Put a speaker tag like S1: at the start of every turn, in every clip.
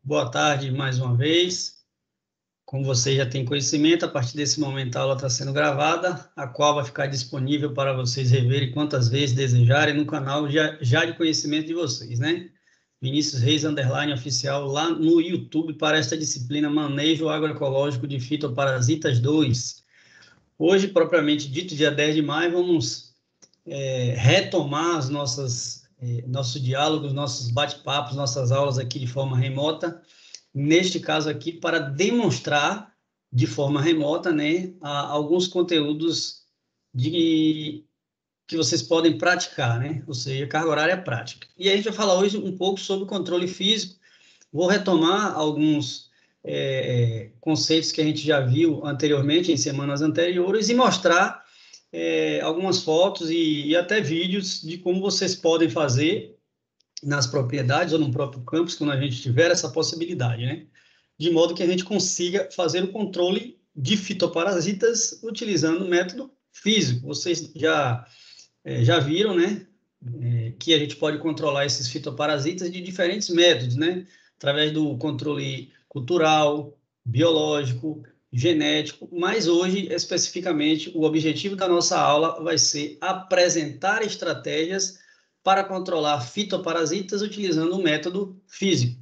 S1: Boa tarde mais uma vez. Como você já tem conhecimento, a partir desse momento a aula está sendo gravada, a qual vai ficar disponível para vocês reverem quantas vezes desejarem no canal já de conhecimento de vocês, né? Vinícius Reis, _ oficial, lá no YouTube, para esta disciplina Manejo Agroecológico de Fitoparasitas 2. Hoje, propriamente dito, dia 10 de maio, vamos retomar as nossos diálogos, nossos bate-papos, nossas aulas aqui de forma remota, neste caso aqui, para demonstrar de forma remota, né, alguns conteúdos que vocês podem praticar, né, ou seja, carga horária prática. E a gente vai falar hoje um pouco sobre controle físico. Vou retomar alguns conceitos que a gente já viu anteriormente, em semanas anteriores, e mostrar algumas fotos e até vídeos de como vocês podem fazer nas propriedades ou no próprio campus, quando a gente tiver essa possibilidade, né? De modo que a gente consiga fazer o controle de fitoparasitas utilizando o método físico. Vocês já viram, né? Que a gente pode controlar esses fitoparasitas de diferentes métodos, né? Através do controle cultural, biológico, genético, mas hoje, especificamente, o objetivo da nossa aula vai ser apresentar estratégias para controlar fitoparasitas utilizando o método físico.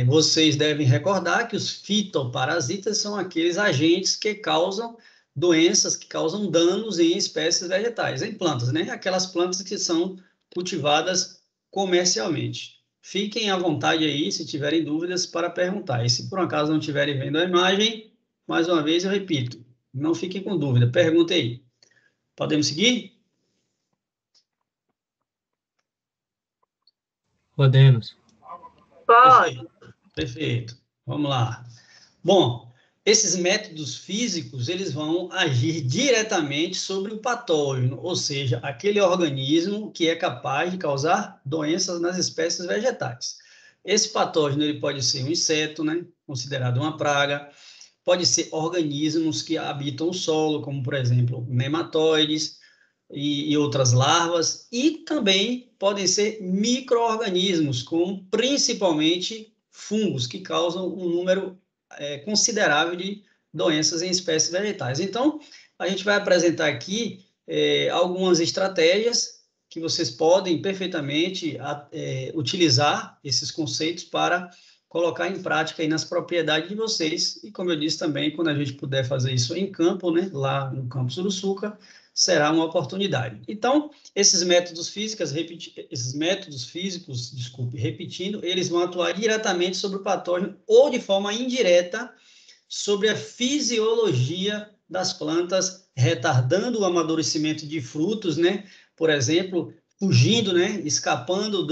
S1: Vocês devem recordar que os fitoparasitas são aqueles agentes que causam doenças, que causam danos em espécies vegetais, em plantas, né? Aquelas plantas que são cultivadas comercialmente. Fiquem à vontade aí, se tiverem dúvidas, para perguntar. E se por acaso não estiverem vendo a imagem, mais uma vez eu repito, não fiquem com dúvida, perguntem aí. Podemos seguir?
S2: Podemos.
S1: Perfeito, perfeito. Vamos lá. Bom, esses métodos físicos, eles vão agir diretamente sobre o patógeno, ou seja, aquele organismo que é capaz de causar doenças nas espécies vegetais. Esse patógeno, ele pode ser um inseto, né, considerado uma praga, pode ser organismos que habitam o solo, como, por exemplo, nematóides e outras larvas, e também podem ser micro-organismos, como principalmente fungos, que causam um número considerável de doenças em espécies vegetais. Então, a gente vai apresentar aqui algumas estratégias que vocês podem perfeitamente utilizar esses conceitos para colocar em prática aí nas propriedades de vocês, e como eu disse também, quando a gente puder fazer isso em campo, né, lá no campus Uruçuca, será uma oportunidade. Então, esses métodos físicos, repetindo, eles vão atuar diretamente sobre o patógeno ou de forma indireta sobre a fisiologia das plantas, retardando o amadurecimento de frutos, né? Por exemplo, fugindo, né? Escapando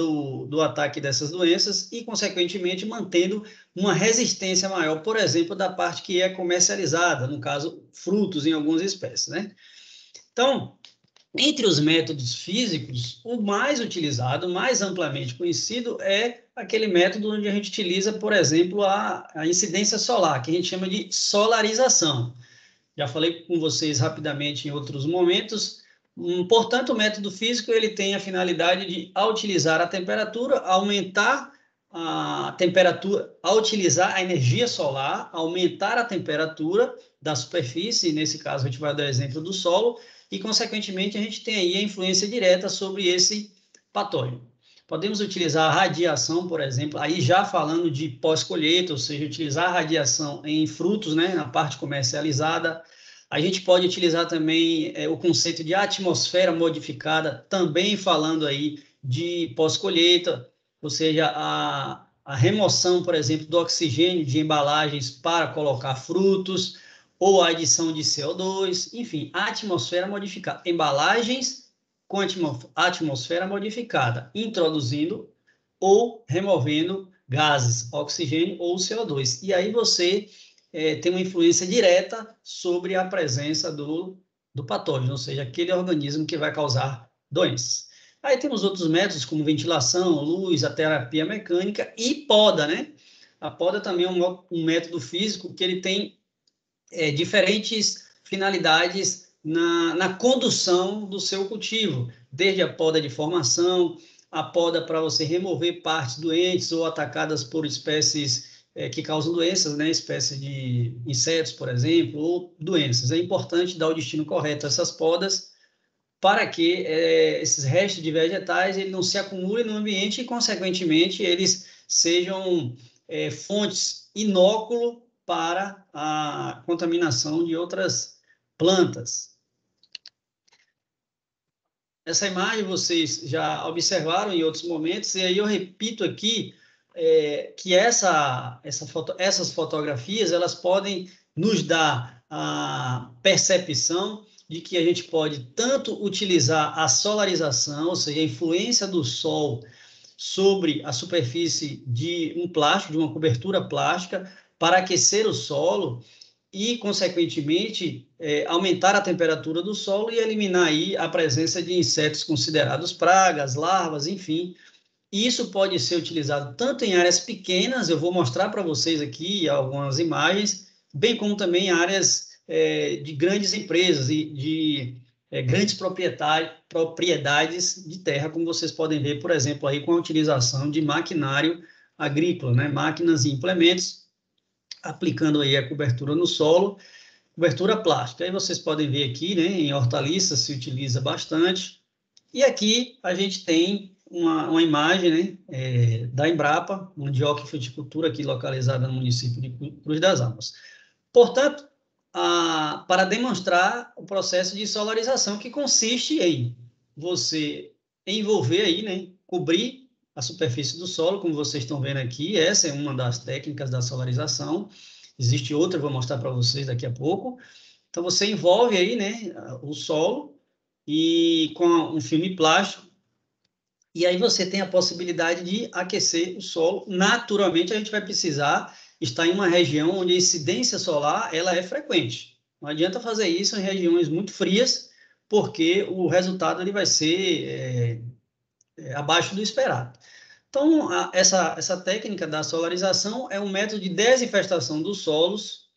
S1: do ataque dessas doenças e, consequentemente, mantendo uma resistência maior, por exemplo, da parte que é comercializada, no caso, frutos em algumas espécies, né? Então, entre os métodos físicos, o mais utilizado, mais amplamente conhecido, é aquele método onde a gente utiliza, por exemplo, a incidência solar, que a gente chama de solarização. Já falei com vocês rapidamente em outros momentos. Portanto, o método físico ele tem a finalidade de, ao utilizar a temperatura, aumentar a temperatura, ao utilizar a energia solar, aumentar a temperatura da superfície, nesse caso a gente vai dar o exemplo do solo, e, consequentemente, a gente tem aí a influência direta sobre esse patógeno. Podemos utilizar a radiação, por exemplo, aí já falando de pós-colheita, ou seja, utilizar a radiação em frutos, né, na parte comercializada. A gente pode utilizar também o conceito de atmosfera modificada, também falando aí de pós-colheita, ou seja, a remoção, por exemplo, do oxigênio de embalagens para colocar frutos, ou a adição de CO2, enfim, a atmosfera modificada, embalagens com atmosfera modificada, introduzindo ou removendo gases, oxigênio ou CO2. E aí você tem uma influência direta sobre a presença do patógeno, ou seja, aquele organismo que vai causar doenças. Aí temos outros métodos, como ventilação, luz, a terapia mecânica e poda, né? A poda também é um método físico que ele tem diferentes finalidades na condução do seu cultivo, desde a poda de formação, a poda para você remover partes doentes ou atacadas por espécies que causam doenças, né? Espécies de insetos, por exemplo, ou doenças. É importante dar o destino correto a essas podas para que esses restos de vegetais ele não se acumulem no ambiente e, consequentemente, eles sejam fontes inóculo para a contaminação de outras plantas. Essa imagem vocês já observaram em outros momentos, e aí eu repito aqui que essas fotografias elas podem nos dar a percepção de que a gente pode tanto utilizar a solarização, ou seja, a influência do sol sobre a superfície de um plástico, de uma cobertura plástica, para aquecer o solo e, consequentemente, aumentar a temperatura do solo e eliminar aí a presença de insetos considerados pragas, larvas, enfim. E isso pode ser utilizado tanto em áreas pequenas, eu vou mostrar para vocês aqui algumas imagens, bem como também em áreas de grandes empresas e de grandes propriedades de terra, como vocês podem ver, por exemplo, aí com a utilização de maquinário agrícola, né? Máquinas e implementos, aplicando aí a cobertura no solo, cobertura plástica. Aí vocês podem ver aqui, né, em hortaliças se utiliza bastante. E aqui a gente tem uma imagem, né, da Embrapa, Mandioca e Fruticultura, aqui localizada no município de Cruz das Almas. Portanto, para demonstrar o processo de solarização, que consiste em você envolver aí, né, cobrir a superfície do solo, como vocês estão vendo aqui. Essa é uma das técnicas da solarização. Existe outra, eu vou mostrar para vocês daqui a pouco. Então, você envolve aí, né, o solo e com um filme plástico, e aí você tem a possibilidade de aquecer o solo. Naturalmente, a gente vai precisar estar em uma região onde a incidência solar ela é frequente. Não adianta fazer isso em regiões muito frias, porque o resultado ele vai ser abaixo do esperado. Então, essa técnica da solarização é um método de desinfestação dos solos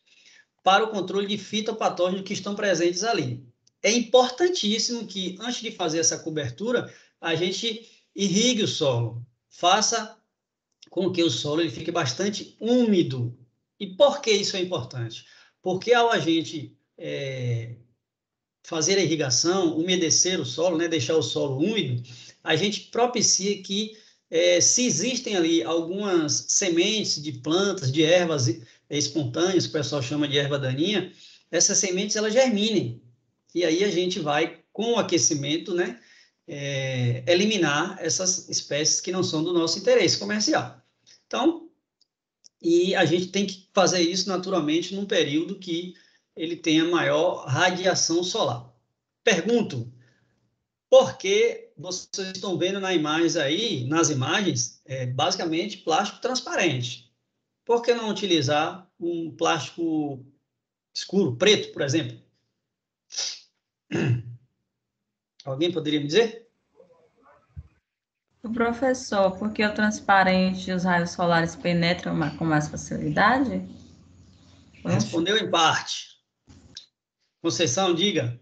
S1: para o controle de fitopatógenos que estão presentes ali. É importantíssimo que, antes de fazer essa cobertura, a gente irrigue o solo, faça com que o solo ele fique bastante úmido. E por que isso é importante? Porque ao a gente fazer a irrigação, umedecer o solo, né, deixar o solo úmido, a gente propicia que, se existem ali algumas sementes de plantas, de ervas espontâneas, que o pessoal chama de erva daninha, essas sementes elas germinem. E aí a gente vai, com o aquecimento, né, eliminar essas espécies que não são do nosso interesse comercial. Então, e a gente tem que fazer isso naturalmente num período que ele tenha maior radiação solar. Pergunto, por que vocês estão vendo nas imagens, basicamente plástico transparente? Por que não utilizar um plástico escuro, preto, por exemplo? Alguém poderia me dizer?
S2: O professor, porque o transparente e os raios solares penetram com mais facilidade?
S1: Respondeu em parte. Conceição, diga.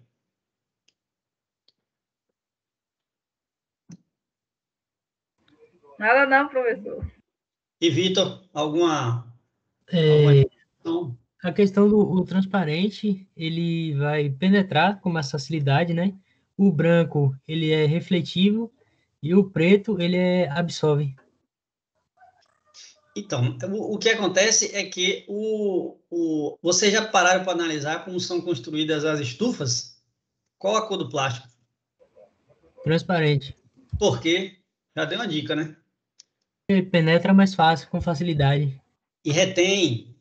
S3: Nada não, professor.
S1: E Vitor, alguma
S4: questão? A questão do transparente, ele vai penetrar com mais facilidade, né? O branco, ele é refletivo e o preto, ele absorve.
S1: Então, o que acontece é que vocês já pararam para analisar como são construídas as estufas? Qual a cor do plástico?
S4: Transparente.
S1: Por quê? Já dei uma dica, né?
S4: Ele penetra mais fácil, com facilidade.
S1: E retém.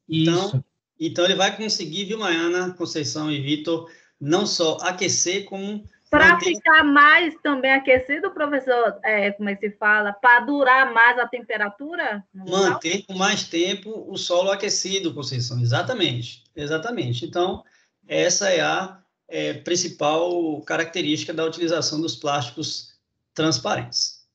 S4: Isso.
S1: Então ele vai conseguir, viu, Maiana, Conceição e Vitor, não só aquecer, como...
S3: Para ficar mais também aquecido, professor, como é que se fala? Para durar mais a temperatura?
S1: Manter com mais tempo o solo aquecido, Conceição. Exatamente. Exatamente. Então, essa é a principal característica da utilização dos plásticos transparentes.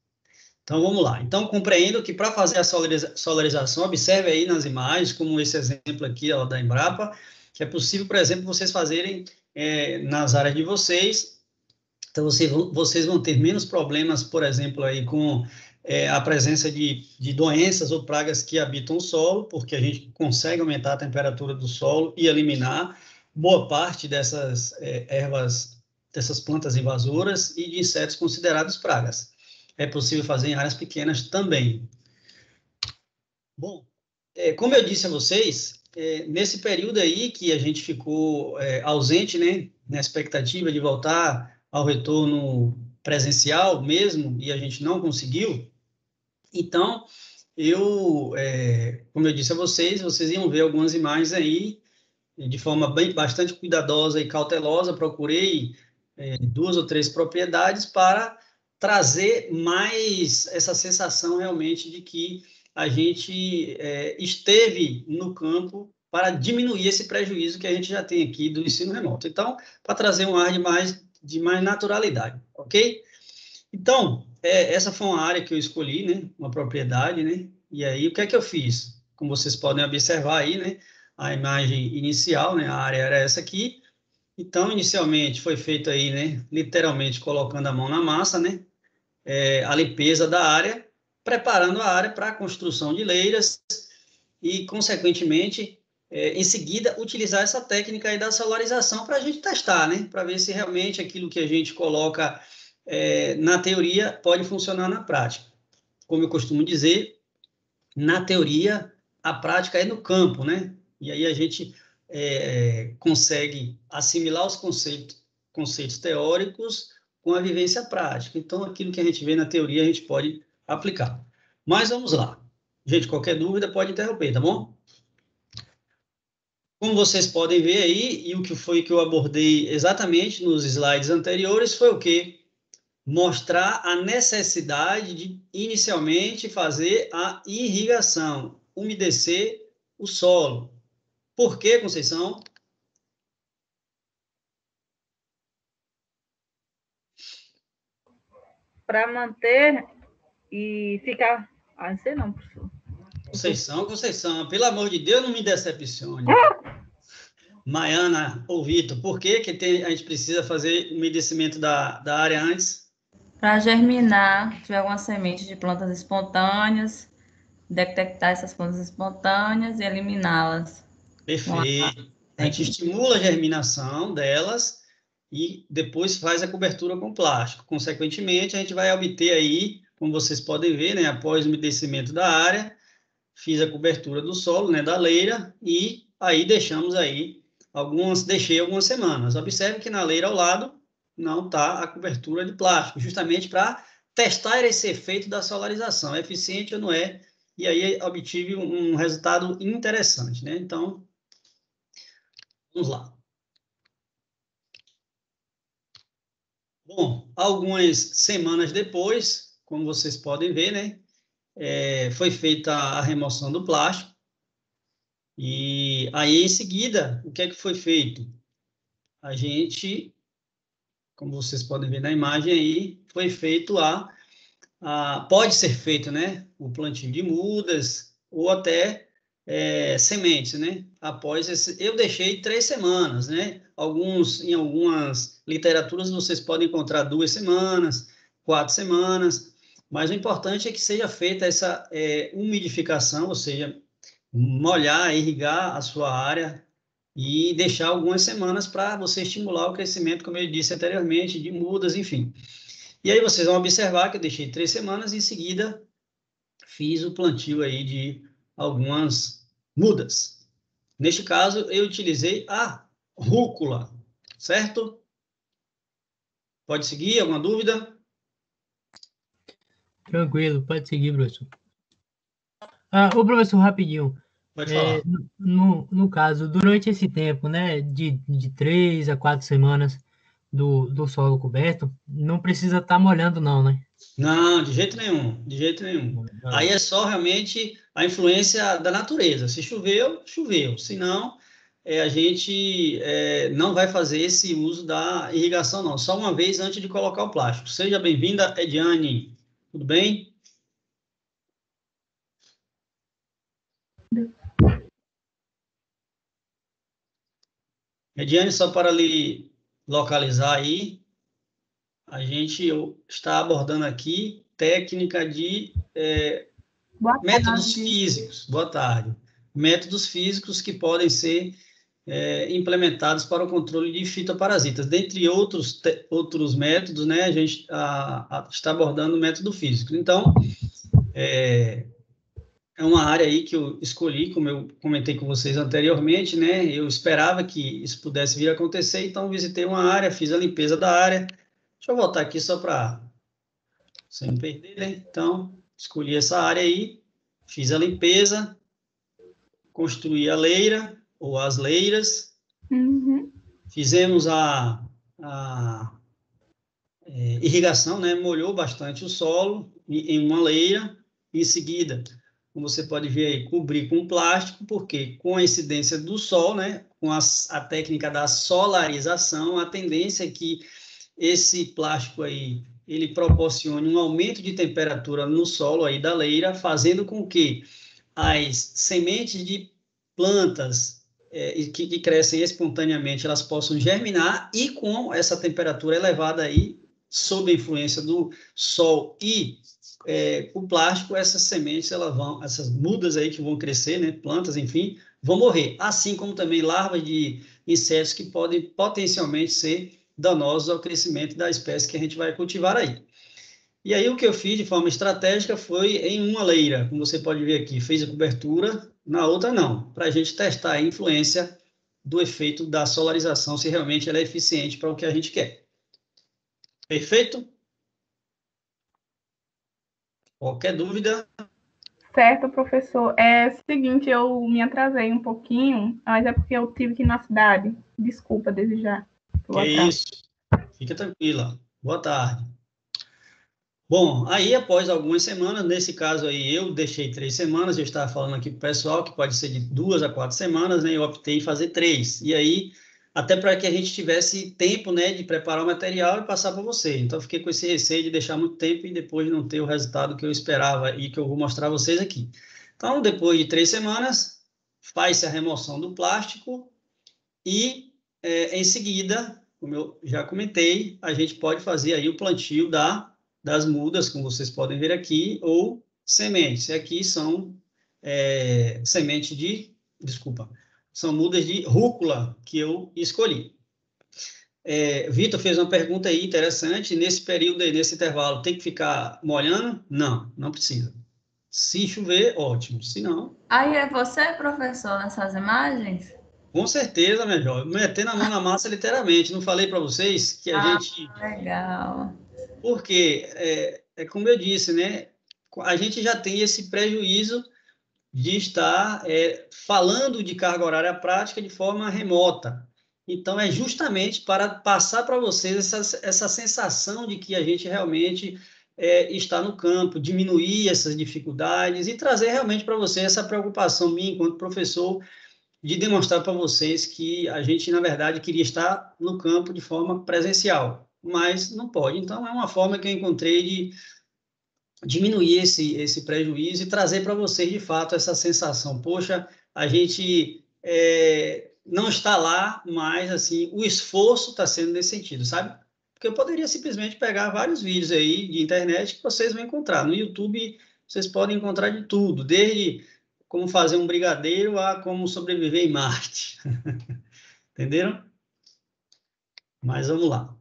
S1: Então, vamos lá. Então, compreendo que para fazer a solarização, observe aí nas imagens, como esse exemplo aqui ó, da Embrapa, que é possível, por exemplo, vocês fazerem nas áreas de vocês Então, vocês vão ter menos problemas, por exemplo, aí com a presença de doenças ou pragas que habitam o solo, porque a gente consegue aumentar a temperatura do solo e eliminar boa parte dessas ervas, dessas plantas invasoras e de insetos considerados pragas. É possível fazer em áreas pequenas também. Bom, como eu disse a vocês, nesse período aí que a gente ficou ausente, né, na expectativa de voltar ao retorno presencial mesmo, e a gente não conseguiu, então, como eu disse a vocês, vocês iam ver algumas imagens aí, de forma bastante cuidadosa e cautelosa, procurei 2 ou 3 propriedades para trazer mais essa sensação realmente de que a gente esteve no campo para diminuir esse prejuízo que a gente já tem aqui do ensino remoto. Então, para trazer um ar de mais naturalidade, ok? Então, essa foi uma área que eu escolhi, né? Uma propriedade, né? E aí, o que é que eu fiz? Como vocês podem observar aí, né? A imagem inicial, né? A área era essa aqui. Então, inicialmente, foi feito aí, né? Literalmente, colocando a mão na massa, né? A limpeza da área, preparando a área para a construção de leiras e, consequentemente, em seguida, utilizar essa técnica aí da solarização para a gente testar, né? Para ver se realmente aquilo que a gente coloca na teoria pode funcionar na prática. Como eu costumo dizer, na teoria, a prática é no campo, né? E aí a gente consegue assimilar os conceitos teóricos com a vivência prática. Então, aquilo que a gente vê na teoria, a gente pode aplicar. Mas vamos lá. Gente, qualquer dúvida pode interromper, tá bom? Como vocês podem ver aí, e o que foi que eu abordei exatamente nos slides anteriores, foi o quê? Mostrar a necessidade de, inicialmente, fazer a irrigação, umedecer o solo. Por quê, Conceição?
S3: Para manter e ficar... Ah, não sei não, professor.
S1: Conceição, pelo amor de Deus, não me decepcione. Maiana ou Vitor, por que a gente precisa fazer o umedecimento da área antes?
S2: Para germinar, tiver alguma semente de plantas espontâneas, detectar essas plantas espontâneas e eliminá-las.
S1: Perfeito. A gente estimula a germinação delas e depois faz a cobertura com plástico. Consequentemente, a gente vai obter aí, como vocês podem ver, né, após o umedecimento da área, fiz a cobertura do solo, né, da leira, e aí deixei algumas semanas. Observe que na leira ao lado não está a cobertura de plástico, justamente para testar esse efeito da solarização, é eficiente ou não é, e aí obtive um resultado interessante, né? Então, vamos lá. Bom, algumas semanas depois, como vocês podem ver, né, foi feita a remoção do plástico, e aí, em seguida, o que é que foi feito? A gente, como vocês podem ver na imagem aí, foi feito pode ser feito, né, o plantio de mudas ou até sementes, né? Eu deixei 3 semanas, né? Em algumas literaturas vocês podem encontrar 2 semanas, 4 semanas, mas o importante é que seja feita essa umidificação, ou seja, molhar, irrigar a sua área e deixar algumas semanas para você estimular o crescimento, como eu disse anteriormente, de mudas, enfim. E aí vocês vão observar que eu deixei 3 semanas e em seguida fiz o plantio aí de algumas mudas. Neste caso, eu utilizei a rúcula, certo? Pode seguir? Alguma dúvida?
S4: Tranquilo, pode seguir, professor. Ô, professor, rapidinho.
S1: Pode falar.
S4: No caso, durante esse tempo, né, de 3 a 4 semanas do solo coberto, não precisa estar molhando, não, né?
S1: Não, de jeito nenhum, de jeito nenhum. Aí é só realmente a influência da natureza. Se choveu, choveu. Se não, a gente não vai fazer esse uso da irrigação, não. Só uma vez antes de colocar o plástico. Seja bem-vinda, Ediane. Tudo bem? Ediane, só para lhe localizar aí. a gente está abordando aqui técnica de métodos físicos. Boa tarde. Métodos físicos que podem ser implementados para o controle de fitoparasitas. Dentre outros métodos, né, a gente está abordando o método físico. Então, é uma área aí que eu escolhi, como eu comentei com vocês anteriormente, né, eu esperava que isso pudesse vir a acontecer, então visitei uma área, fiz a limpeza da área. Deixa eu voltar aqui só para você não perder, né? Então, escolhi essa área aí, fiz a limpeza, construí a leira, ou as leiras, fizemos a irrigação, né? Molhou bastante o solo em uma leira, em seguida, como você pode ver aí, cobri com plástico, porque com a incidência do sol, né? Com a técnica da solarização, a tendência é que esse plástico aí, ele proporcione um aumento de temperatura no solo aí da leira, fazendo com que as sementes de plantas que crescem espontaneamente, elas possam germinar, e com essa temperatura elevada aí, sob a influência do sol e o plástico, essas sementes, essas mudas aí que vão crescer, né, plantas, enfim, vão morrer, assim como também larvas de insetos que podem potencialmente ser danosos ao crescimento da espécie que a gente vai cultivar aí. E aí o que eu fiz de forma estratégica foi em uma leira, como você pode ver aqui, fez a cobertura, na outra não, para a gente testar a influência do efeito da solarização, se realmente ela é eficiente para o que a gente quer. Perfeito? Qualquer dúvida?
S5: Certo, professor. É o seguinte, eu me atrasei um pouquinho, mas é porque eu tive que ir na cidade. Desculpa, desde já.
S1: Que isso. Fica tranquila. Boa tarde. Bom, aí após algumas semanas, nesse caso aí eu deixei 3 semanas, eu estava falando aqui para o pessoal que pode ser de 2 a 4 semanas, né? Eu optei em fazer 3. E aí, até para que a gente tivesse tempo, né, de preparar o material e passar para você. Então, eu fiquei com esse receio de deixar muito tempo e depois não ter o resultado que eu esperava e que eu vou mostrar a vocês aqui. Então, depois de 3 semanas, faz-se a remoção do plástico e, em seguida, como eu já comentei, a gente pode fazer aí o plantio das mudas, como vocês podem ver aqui, ou sementes. E aqui são sementes são mudas de rúcula que eu escolhi. Vitor fez uma pergunta aí interessante, nesse período aí, nesse intervalo, tem que ficar molhando? Não, não precisa. Se chover, ótimo, se não...
S2: Aí é você, professor, nessas imagens?
S1: Com certeza, melhor. Metendo a mão na massa, literalmente. Não falei para vocês que a gente...
S2: Legal.
S1: Porque, como eu disse, né? A gente já tem esse prejuízo de estar falando de carga horária prática de forma remota. Então, é justamente para passar para vocês essa sensação de que a gente realmente está no campo, diminuir essas dificuldades e trazer realmente para vocês essa preocupação minha, enquanto professor, de demonstrar para vocês que a gente, na verdade, queria estar no campo de forma presencial, mas não pode. Então, é uma forma que eu encontrei de diminuir esse prejuízo e trazer para vocês, de fato, essa sensação. Poxa, a gente não está lá, mas, assim, o esforço está sendo nesse sentido, sabe? Porque eu poderia simplesmente pegar vários vídeos aí de internet que vocês vão encontrar. No YouTube, vocês podem encontrar de tudo, desde como fazer um brigadeiro a como sobreviver em Marte. Entenderam? Mas vamos lá.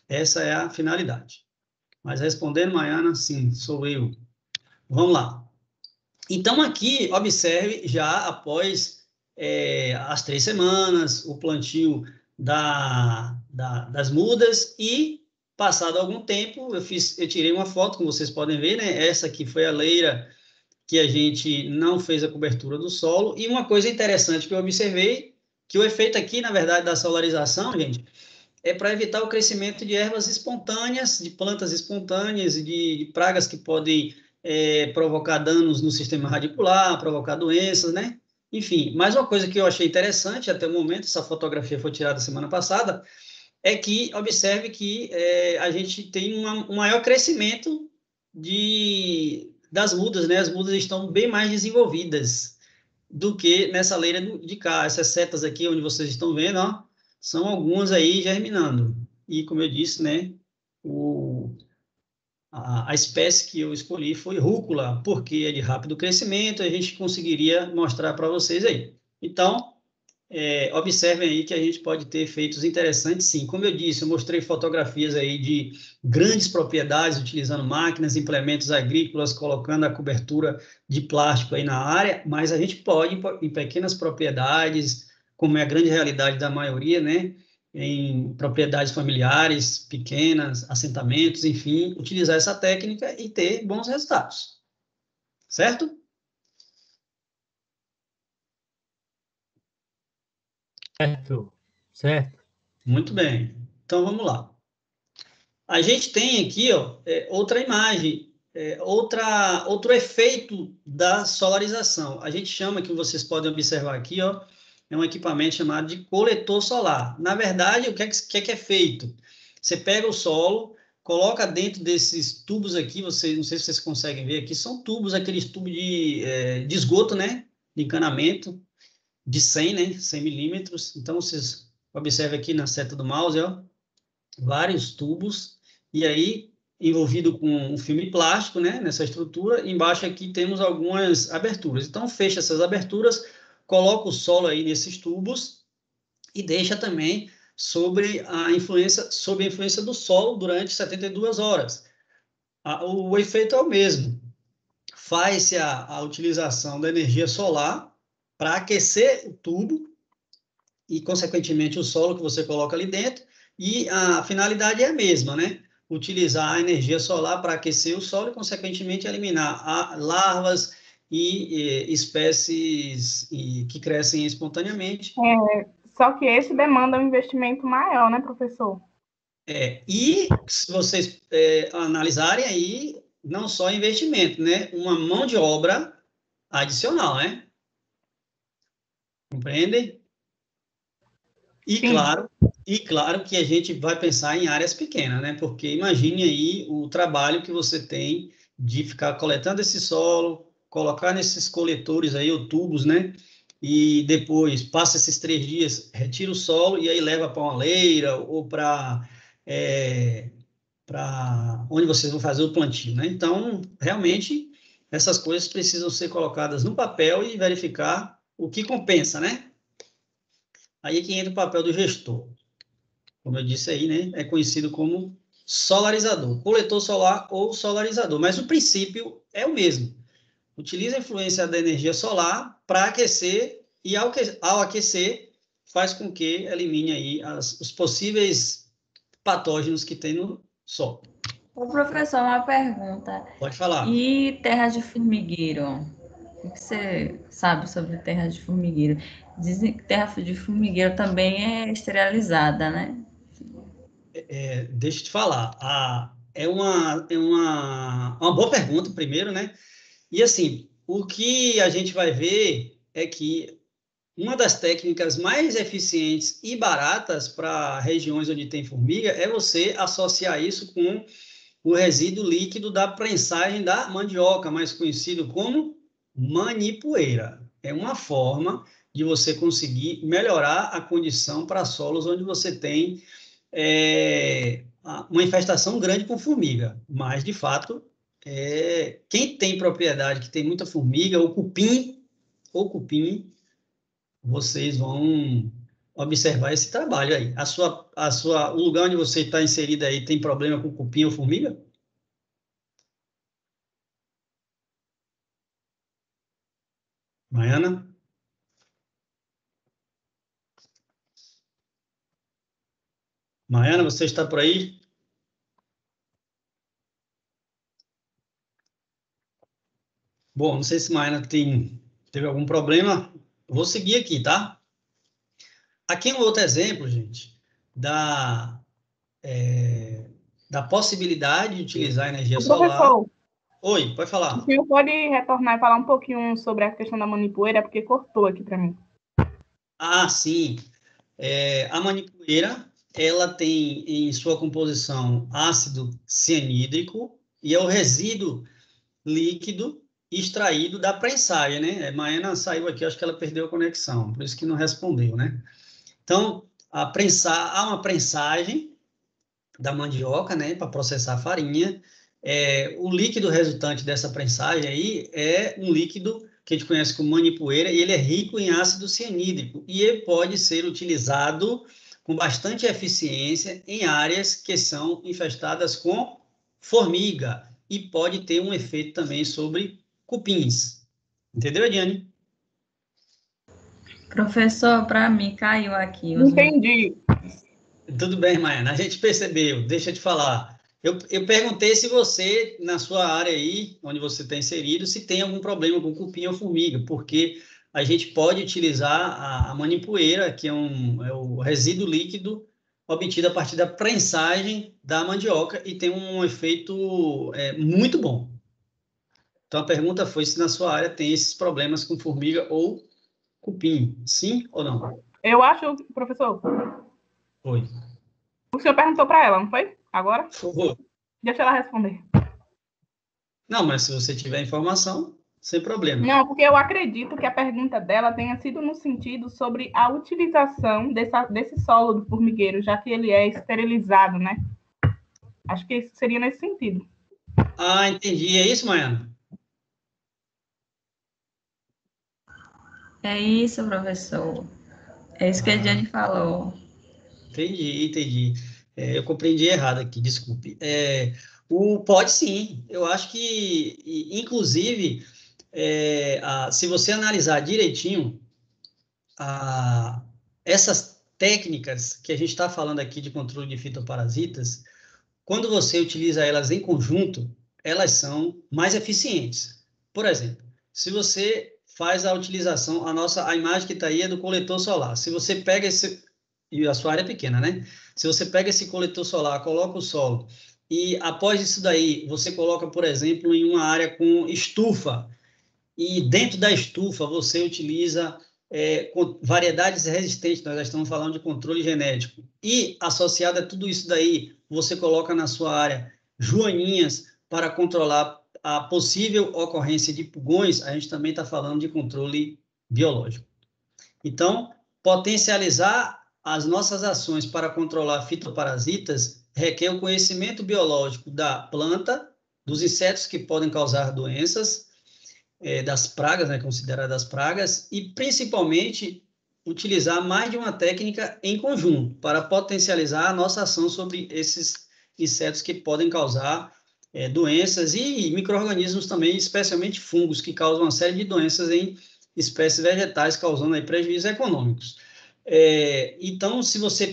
S1: Essa é a finalidade. Mas respondendo, Maiana, sim, sou eu. Vamos lá. Então, aqui, observe, já após as 3 semanas, o plantio das mudas, e, passado algum tempo, eu tirei uma foto, como vocês podem ver, né? Essa aqui foi a leira que a gente não fez a cobertura do solo. E uma coisa interessante que eu observei, que o efeito aqui, na verdade, da solarização, gente, é para evitar o crescimento de ervas espontâneas, de plantas espontâneas, de pragas que podem provocar danos no sistema radicular, provocar doenças, né? Enfim, mais uma coisa que eu achei interessante até o momento, essa fotografia foi tirada semana passada, é que, observe que a gente tem um maior crescimento das mudas, né? As mudas estão bem mais desenvolvidas do que nessa leira de cá. Essas setas aqui, onde vocês estão vendo, ó, são algumas aí germinando. E, como eu disse, né, a espécie que eu escolhi foi rúcula, porque é de rápido crescimento, a gente conseguiria mostrar para vocês aí. Então, observem aí que a gente pode ter efeitos interessantes, sim. Como eu disse, eu mostrei fotografias aí de grandes propriedades, utilizando máquinas, implementos agrícolas, colocando a cobertura de plástico aí na área, mas a gente pode, em pequenas propriedades, como é a grande realidade da maioria, né, em propriedades familiares, pequenas, assentamentos, enfim, utilizar essa técnica e ter bons resultados. Certo?
S4: Certo, certo.
S1: Muito bem. Então, vamos lá. A gente tem aqui, ó, outra imagem, outro efeito da solarização. A gente chama, que vocês podem observar aqui, ó, é um equipamento chamado de coletor solar. Na verdade, o que é feito? Você pega o solo, coloca dentro desses tubos aqui, não sei se vocês conseguem ver aqui, são tubos, aqueles tubos de esgoto, né? De encanamento, de 100, né? 100 milímetros. Então, vocês observam aqui na seta do mouse, ó, vários tubos, e aí envolvido com um filme plástico, né, nessa estrutura. Embaixo aqui temos algumas aberturas. Então, fecha essas aberturas, coloca o solo aí nesses tubos e deixa também sob a influência do solo durante 72 horas. O efeito é o mesmo. Faz-se a utilização da energia solar para aquecer o tubo e, consequentemente, o solo que você coloca ali dentro, e a finalidade é a mesma, né? Utilizar a energia solar para aquecer o solo e, consequentemente, eliminar larvas e espécies que crescem espontaneamente.
S5: Só que esse demanda um investimento maior, né, professor?
S1: E se vocês analisarem aí, não só investimento, né? Uma mão de obra adicional, né? Compreendem? E claro que a gente vai pensar em áreas pequenas, né? Porque imagine aí o trabalho que você tem de ficar coletando esse solo, colocar nesses coletores aí, ou tubos, né? E depois passa esses 3 dias, retira o solo e aí leva para uma leira ou para onde vocês vão fazer o plantio, né? Então, realmente, essas coisas precisam ser colocadas no papel e verificar o que compensa, né? Aí que entra o papel do gestor. Como eu disse aí, né? É conhecido como solarizador, coletor solar ou solarizador, mas o princípio é o mesmo. Utiliza a influência da energia solar para aquecer e, ao aquecer, faz com que elimine aí os possíveis patógenos que tem no solo.
S2: Ô, professor, uma pergunta.
S1: Pode falar.
S2: E terra de formigueiro? O que você sabe sobre terra de formigueiro? Dizem que terra de formigueiro também é esterilizada, né?
S1: Deixa eu te falar. É uma boa pergunta, primeiro, né? E assim, o que a gente vai ver é que uma das técnicas mais eficientes e baratas para regiões onde tem formiga é você associar isso com o resíduo líquido da prensagem da mandioca, mais conhecido como manipoeira. É uma forma de você conseguir melhorar a condição para solos onde você tem uma infestação grande com formiga. Mas, de fato, quem tem propriedade que tem muita formiga, ou cupim, vocês vão observar esse trabalho aí. O lugar onde você está inserido aí tem problema com cupim ou formiga? Maiana? Maiana, você está por aí? Bom, não sei se Maiana teve algum problema. Vou seguir aqui, tá? Aqui um outro exemplo, gente, da possibilidade de utilizar energia solar.
S5: Professor.
S1: Oi, pode falar.
S5: O senhor pode retornar e falar um pouquinho sobre a questão da manipoeira, porque cortou aqui para mim.
S1: Ah, sim. A manipoeira, ela tem em sua composição ácido cianídrico e é o resíduo líquido extraído da prensagem, né? Maiana saiu aqui, acho que ela perdeu a conexão, por isso que não respondeu, né? Então, há uma prensagem da mandioca, né, para processar a farinha. O líquido resultante dessa prensagem aí é um líquido que a gente conhece como manipoeira, e ele é rico em ácido cianídrico, e ele pode ser utilizado com bastante eficiência em áreas que são infestadas com formiga, e pode ter um efeito também sobre cupins. Entendeu, Ediane?
S2: Professor, para mim caiu aqui os
S5: Entendi.
S1: Tudo bem, Maiana, a gente percebeu, deixa eu te falar. Eu perguntei se você, na sua área aí, onde você está inserido, se tem algum problema com cupim ou formiga, porque a gente pode utilizar a manipoeira, que é o resíduo líquido obtido a partir da prensagem da mandioca, e tem um efeito muito bom. Então, a pergunta foi se na sua área tem esses problemas com formiga ou cupim, sim ou não?
S5: Eu acho, professor,
S1: Foi.
S5: o senhor perguntou para ela, não foi? Agora?
S1: Por favor.
S5: Deixa ela responder.
S1: Não, mas se você tiver informação, sem problema.
S5: Não, porque eu acredito que a pergunta dela tenha sido no sentido sobre a utilização desse solo do formigueiro, já que ele é esterilizado, né? Acho que seria nesse sentido.
S1: Ah, entendi. É isso, Maiana?
S2: É isso, professor. É isso que a Diane falou.
S1: Entendi. Eu compreendi errado aqui, desculpe. Pode sim. Eu acho que, inclusive, se você analisar direitinho, essas técnicas que a gente está falando aqui de controle de fitoparasitas, quando você utiliza elas em conjunto, elas são mais eficientes. Por exemplo, se você faz a utilização, a imagem que está aí é do coletor solar. Se você pega e a sua área é pequena, né? Se você pega esse coletor solar, coloca o solo, e após isso daí, você coloca, por exemplo, em uma área com estufa, e dentro da estufa você utiliza variedades resistentes, nós já estamos falando de controle genético, e associado a tudo isso daí, você coloca na sua área joaninhas para controlar a possível ocorrência de pulgões, a gente também está falando de controle biológico. Então, potencializar as nossas ações para controlar fitoparasitas requer o conhecimento biológico da planta, dos insetos que podem causar doenças, das pragas, né, consideradas pragas, e principalmente utilizar mais de uma técnica em conjunto para potencializar a nossa ação sobre esses insetos que podem causar doenças, e micro-organismos também, especialmente fungos, que causam uma série de doenças em espécies vegetais, causando aí prejuízos econômicos. Então, se você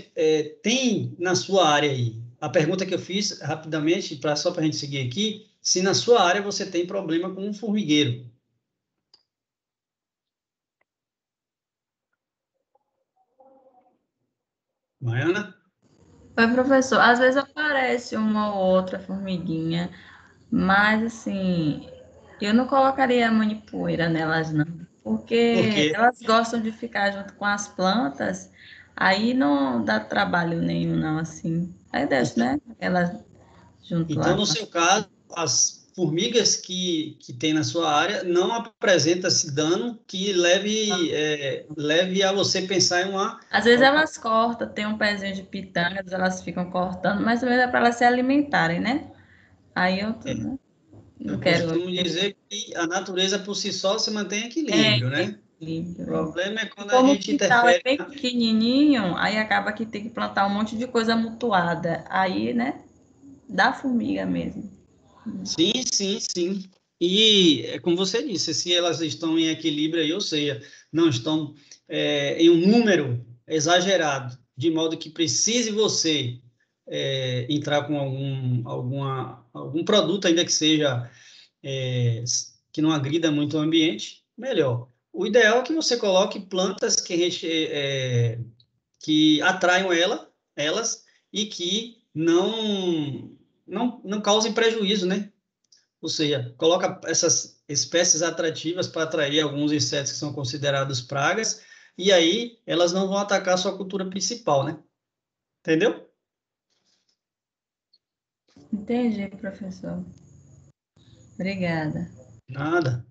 S1: tem na sua área aí, a pergunta que eu fiz rapidamente, só para a gente seguir aqui, se na sua área você tem problema com um formigueiro. Maiana?
S2: Oi, professor. Às vezes aparece uma ou outra formiguinha, mas assim, eu não colocaria manipoeira nelas, não,
S1: Por
S2: porque
S1: quê?
S2: elas gostam de ficar junto com as plantas, aí não dá trabalho nenhum, não, assim. Aí deixa, né? Elas junto
S1: Então,
S2: lá.
S1: no seu caso, as formigas que tem na sua área não apresenta-se dano que leve a você pensar em uma...
S2: Às vezes elas cortam, tem um pezinho de pitangas, elas ficam cortando, mas também é para elas se alimentarem, né? Aí eu né, não
S1: Eu
S2: quero.
S1: costumo dizer que a natureza por si só se mantém em
S2: É,
S1: equilíbrio, né? O
S2: equilíbrio.
S1: problema é
S2: E
S1: quando a
S2: como o
S1: gente
S2: quintal é
S1: interfere.
S2: bem pequenininho, aí acaba que tem que plantar um monte de coisa amontoada. Aí, né, dá formiga mesmo.
S1: Sim. E, como você disse, se elas estão em equilíbrio aí, ou seja, não estão em um número exagerado, de modo que precise você entrar com algum produto, ainda que seja que não agrida muito o ambiente, melhor. O ideal é que você coloque plantas que atraiam elas e que não causem prejuízo, né? Ou seja, coloca essas espécies atrativas para atrair alguns insetos que são considerados pragas, e aí elas não vão atacar a sua cultura principal, né? Entendeu?
S2: Entendi, professor. Obrigada.
S1: Nada.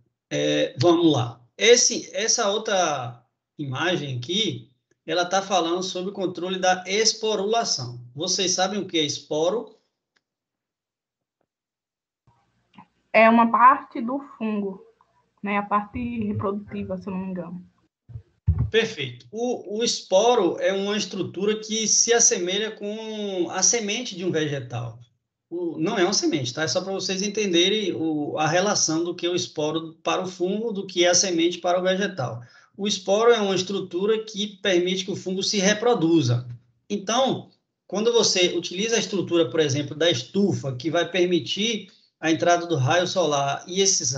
S1: Vamos lá. Essa outra imagem aqui ela está falando sobre o controle da esporulação. Vocês sabem o que é esporo?
S5: É uma parte do fungo, né? A parte reprodutiva, se eu não me engano.
S1: Perfeito. O esporo é uma estrutura que se assemelha com a semente de um vegetal. Não é uma semente, tá? É só para vocês entenderem a relação do que é o esporo para o fungo, do que é a semente para o vegetal. O esporo é uma estrutura que permite que o fungo se reproduza. Então, quando você utiliza a estrutura, por exemplo, da estufa, que vai permitir a entrada do raio solar, e esses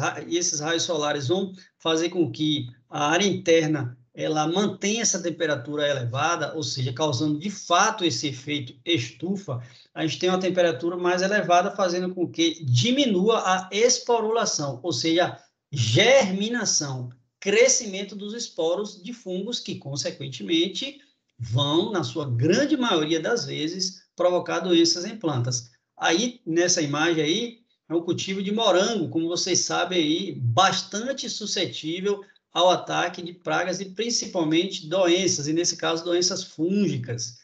S1: raios solares vão fazer com que a área interna ela mantenha essa temperatura elevada, ou seja, causando de fato esse efeito estufa, a gente tem uma temperatura mais elevada, fazendo com que diminua a esporulação, ou seja, germinação, crescimento dos esporos de fungos que, consequentemente, vão, na sua grande maioria das vezes, provocar doenças em plantas. Aí, nessa imagem aí, é um cultivo de morango, como vocês sabem aí, bastante suscetível ao ataque de pragas e principalmente doenças, e nesse caso doenças fúngicas.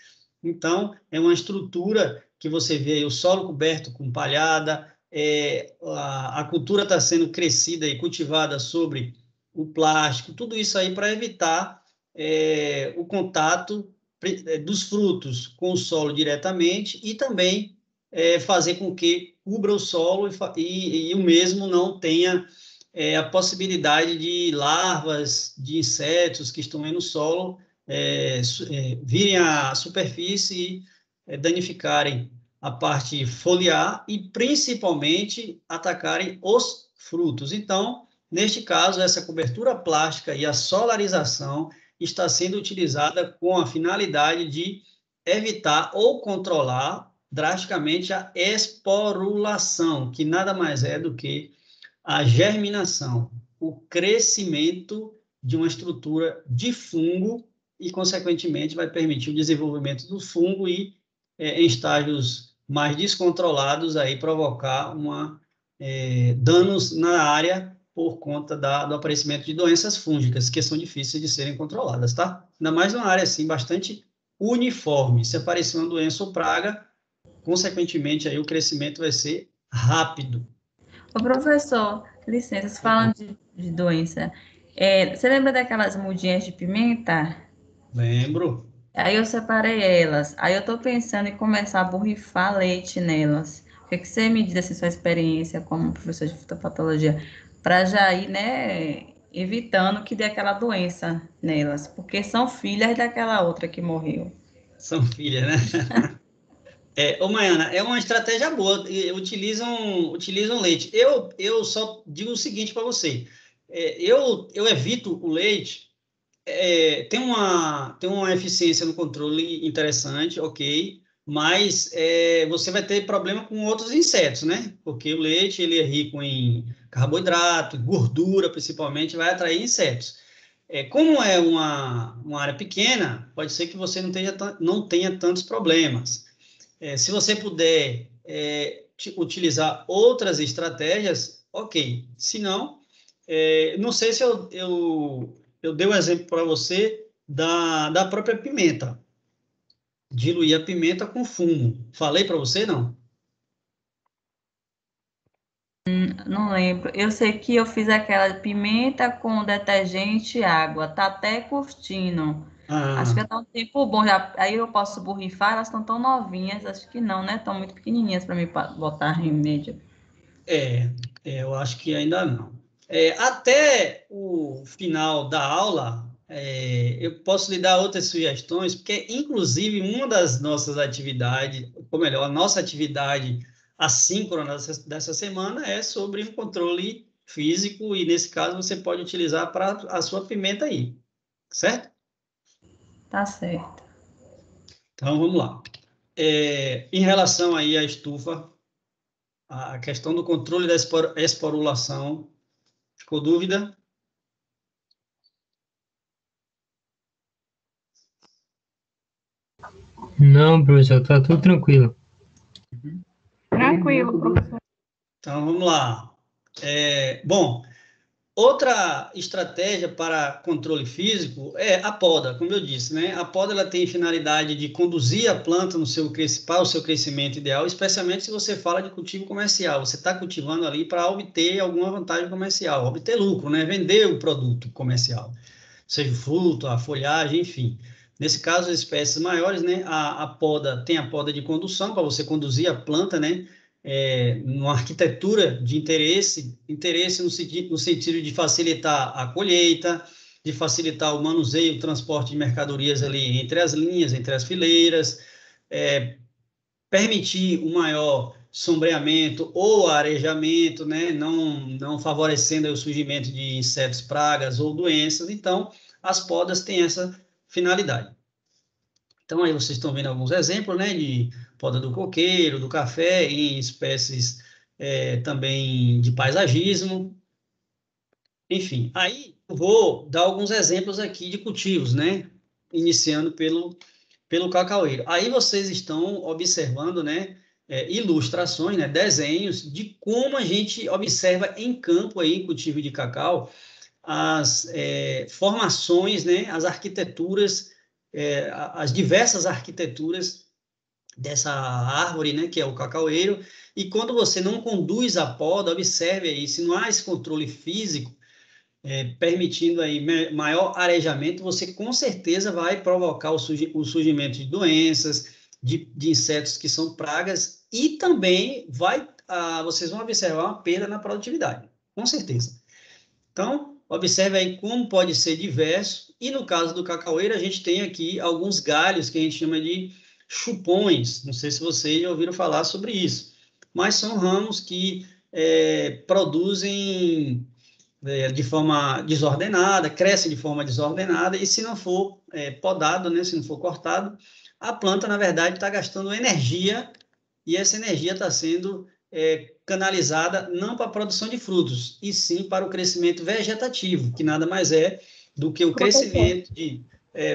S1: Então, é uma estrutura que você vê aí, o solo coberto com palhada, a cultura está sendo crescida e cultivada sobre o plástico, tudo isso aí para evitar o contato dos frutos com o solo diretamente e também fazer com que cubra o solo e o mesmo não tenha a possibilidade de larvas de insetos que estão aí no solo virem à superfície e danificarem a parte foliar e, principalmente, atacarem os frutos. Então, neste caso, essa cobertura plástica e a solarização está sendo utilizada com a finalidade de evitar ou controlar drasticamente a esporulação, que nada mais é do que a germinação, o crescimento de uma estrutura de fungo e, consequentemente, vai permitir o desenvolvimento do fungo e, em estágios mais descontrolados, aí provocar danos na área por conta do aparecimento de doenças fúngicas, que são difíceis de serem controladas, tá? Ainda mais numa área, assim, bastante uniforme. Se aparecer uma doença ou praga, consequentemente, aí o crescimento vai ser rápido.
S2: Ô, professor, licença, você falando de doença, você lembra daquelas mudinhas de pimenta?
S1: Lembro.
S2: Aí eu separei elas. Aí eu tô pensando em começar a borrifar leite nelas. O que você me diz dessa sua experiência como professor de fitopatologia? Para já ir, né, evitando que dê aquela doença nelas. Porque são filhas daquela outra que morreu.
S1: São filhas, né? Ô, Maiana, é uma estratégia boa, utilizam leite. Eu só digo o seguinte para você, eu evito o leite, tem uma eficiência no controle interessante, ok, mas você vai ter problema com outros insetos, né? Porque o leite, ele é rico em carboidrato, gordura, principalmente, vai atrair insetos. Como é uma área pequena, pode ser que você não tenha tantos problemas. Se você puder utilizar outras estratégias, ok. Se não, não sei se eu dei um exemplo para você da própria pimenta. Diluir a pimenta com fumo. Falei para você, não?
S2: Não lembro. Eu sei que eu fiz aquela pimenta com detergente e água. Tá até curtindo. Acho que tá um tempo bom. Aí eu posso borrifar, elas estão tão novinhas. Acho que não, né? Estão muito pequenininhas para mim botar remédio.
S1: Eu acho que ainda não. Até o final da aula, eu posso lhe dar outras sugestões, porque, inclusive, uma das nossas atividades, ou melhor, a nossa atividade assíncrona dessa semana é sobre um controle físico, e, nesse caso, você pode utilizar para a sua pimenta aí, certo?
S2: Tá certo.
S1: Então, vamos lá. Em relação aí à estufa, a questão do controle da esporulação, ficou dúvida?
S4: Não, professor, tá tudo tranquilo.
S5: Tranquilo, professor.
S1: Então, vamos lá. Bom, Outra estratégia para controle físico é a poda, como eu disse, né? A poda ela tem finalidade de conduzir a planta para o seu crescimento ideal, especialmente se você fala de cultivo comercial. Você está cultivando ali para obter alguma vantagem comercial, obter lucro, né? Vender o produto comercial, seja o fruto, a folhagem, enfim. Nesse caso, as espécies maiores, né? A poda tem a poda de condução para você conduzir a planta, né? Numa arquitetura de interesse no sentido de facilitar a colheita, de facilitar o manuseio, o transporte de mercadorias ali entre as linhas, entre as fileiras, permitir um maior sombreamento ou arejamento, né, não favorecendo o surgimento de insetos, pragas ou doenças. Então, as podas têm essa finalidade. Então, aí vocês estão vendo alguns exemplos, né, de poda do coqueiro, do café, em espécies também de paisagismo. Enfim, aí eu vou dar alguns exemplos aqui de cultivos, né, iniciando pelo cacaueiro. Aí vocês estão observando, né, ilustrações, né, desenhos de como a gente observa em campo aí, em cultivo de cacau, as formações, né, as arquiteturas, as diversas arquiteturas dessa árvore, né, que é o cacaueiro, e quando você não conduz a poda, observe aí, se não há esse controle físico, permitindo aí maior arejamento, você com certeza vai provocar o surgimento de doenças, de insetos que são pragas, e também vocês vão observar uma perda na produtividade, com certeza. Então, observe aí como pode ser diverso, e no caso do cacaueiro, a gente tem aqui alguns galhos que a gente chama de chupões, não sei se vocês já ouviram falar sobre isso, mas são ramos que produzem de forma desordenada, crescem de forma desordenada, e se não for podado, né, se não for cortado, a planta, na verdade, está gastando energia, e essa energia está sendo canalizada não para a produção de frutos, e sim para o crescimento vegetativo, que nada mais é do que o crescimento de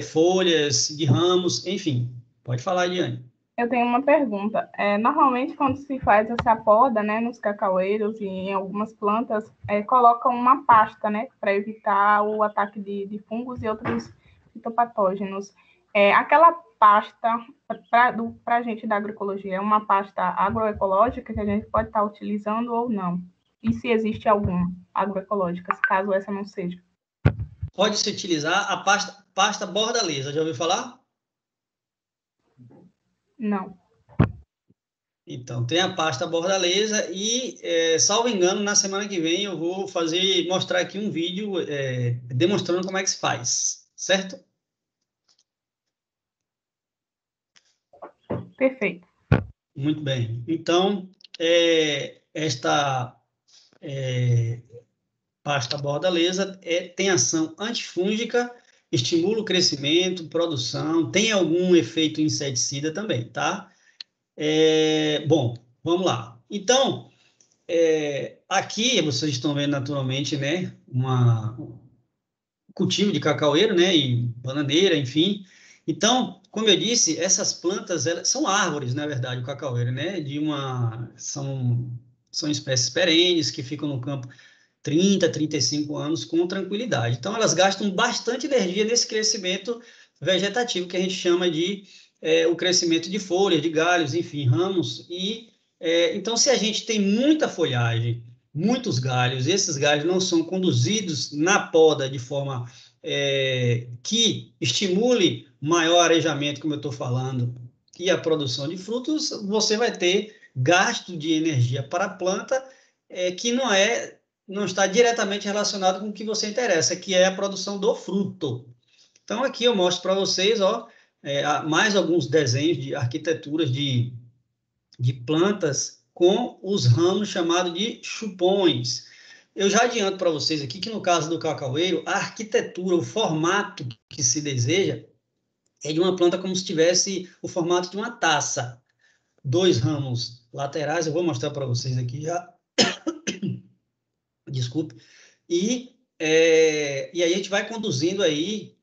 S1: folhas, de ramos, enfim. Pode falar, Diane.
S5: Eu tenho uma pergunta. Normalmente, quando se faz essa poda, né, nos cacaueiros e em algumas plantas, colocam uma pasta, né, para evitar o ataque de fungos e outros fitopatógenos. Aquela pasta, para a gente da agroecologia, é uma pasta agroecológica que a gente pode estar utilizando ou não? E se existe alguma agroecológica, caso essa não seja?
S1: Pode-se utilizar a pasta bordaleza. Já ouviu falar?
S5: Não.
S1: Então, tem a pasta bordaleza e, salvo engano, na semana que vem eu vou mostrar aqui um vídeo demonstrando como é que se faz, certo?
S5: Perfeito.
S1: Muito bem. Então, esta pasta bordaleza tem ação antifúngica, estimula o crescimento, produção, tem algum efeito inseticida também, tá? Bom, vamos lá. Então, aqui vocês estão vendo naturalmente, né, cultivo de cacaueiro, né, e bananeira, enfim. Então, como eu disse, essas plantas são árvores, na verdade, o cacaueiro, né, são espécies perenes que ficam no campo 30, 35 anos com tranquilidade. Então, elas gastam bastante energia nesse crescimento vegetativo que a gente chama de o crescimento de folhas, de galhos, enfim, ramos. Então, se a gente tem muita folhagem, muitos galhos, e esses galhos não são conduzidos na poda de forma que estimule maior arejamento, como eu estou falando, e a produção de frutos, você vai ter gasto de energia para a planta que não está diretamente relacionado com o que você interessa, que é a produção do fruto. Então, aqui eu mostro para vocês, mais alguns desenhos de arquiteturas de plantas com os ramos chamados de chupões. Eu já adianto para vocês aqui que, no caso do cacaueiro, a arquitetura, o formato que se deseja é de uma planta como se tivesse o formato de uma taça. 2 ramos laterais, eu vou mostrar para vocês aqui já. Desculpe. E aí a gente vai conduzindo aí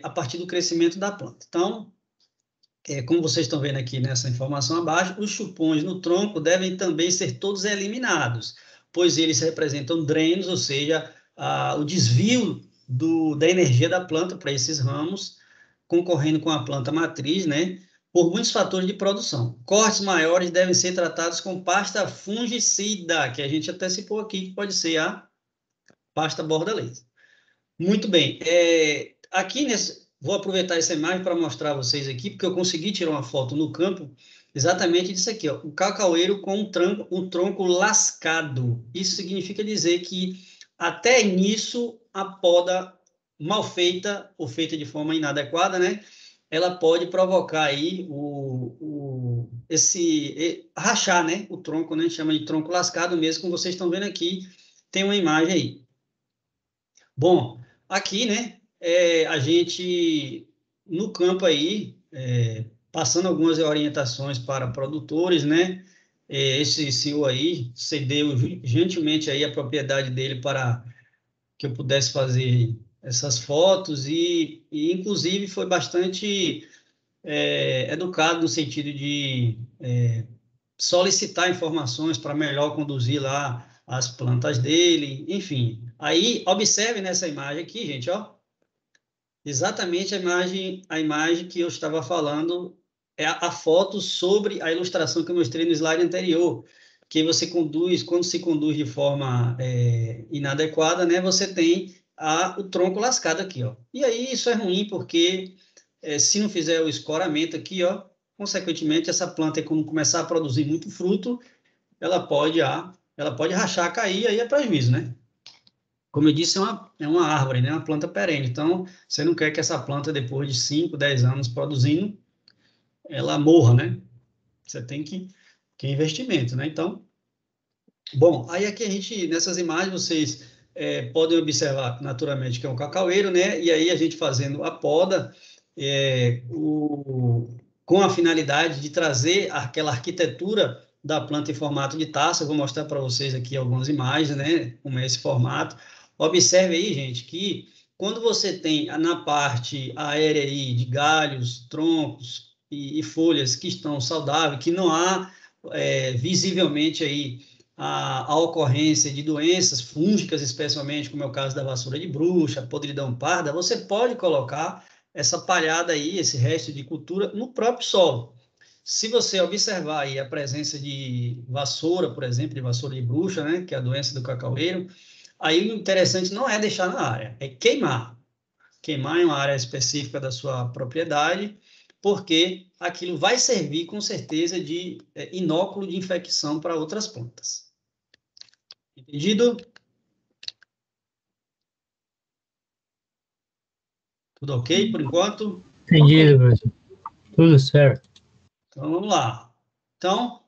S1: a partir do crescimento da planta. Então, como vocês estão vendo aqui nessa informação abaixo, os chupões no tronco devem também ser todos eliminados, pois eles representam drenos, ou seja, o desvio da energia da planta para esses ramos, concorrendo com a planta matriz, né, por muitos fatores de produção. Cortes maiores devem ser tratados com pasta fungicida, que a gente até citou aqui, que pode ser a pasta bordaleza. Muito bem. Aqui, vou aproveitar essa imagem para mostrar a vocês aqui, porque eu consegui tirar uma foto no campo exatamente disso aqui, ó, o cacaueiro com um tronco lascado. Isso significa dizer que, até nisso, a poda mal feita ou feita de forma inadequada, né, ela pode provocar aí rachar, né, o tronco, né, chama de tronco lascado mesmo, como vocês estão vendo aqui, tem uma imagem aí. Bom, aqui, né, a gente, no campo aí, passando algumas orientações para produtores, né, esse senhor aí cedeu gentilmente aí a propriedade dele para que eu pudesse fazer essas fotos e inclusive, foi bastante educado no sentido de solicitar informações para melhor conduzir lá as plantas dele, enfim. Aí, observe nessa imagem aqui, gente, ó, exatamente a imagem que eu estava falando, é a foto sobre a ilustração que eu mostrei no slide anterior, que você conduz, quando se conduz de forma inadequada, né, você tem o tronco lascado aqui, ó. E aí isso é ruim, porque se não fizer o escoramento aqui, ó, consequentemente, essa planta, quando começar a produzir muito fruto, ela pode rachar, cair, aí é prejuízo, né? Como eu disse, é uma árvore, né? Uma planta perene. Então, você não quer que essa planta, depois de 5, 10 anos produzindo, ela morra, né? Você tem que é investimento, né? Então, bom, aí aqui nessas imagens, vocês podem observar, naturalmente, que é um cacaueiro, né? E aí a gente fazendo a poda, com a finalidade de trazer aquela arquitetura da planta em formato de taça. Eu vou mostrar para vocês aqui algumas imagens, né, como é esse formato. Observe aí, gente, que quando você tem na parte aérea aí de galhos, troncos e folhas que estão saudáveis, que não há visivelmente aí a ocorrência de doenças fúngicas, especialmente, como é o caso da vassoura de bruxa, podridão parda, você pode colocar essa palhada aí, esse resto de cultura, no próprio solo. Se você observar aí a presença de vassoura, por exemplo, de vassoura de bruxa, né, que é a doença do cacaueiro, aí o interessante não é deixar na área, é queimar. Queimar em uma área específica da sua propriedade, porque aquilo vai servir, com certeza, de inóculo de infecção para outras plantas. Entendido? Tudo ok por enquanto?
S4: Entendido, professor. Tudo certo.
S1: Então, vamos lá. Então,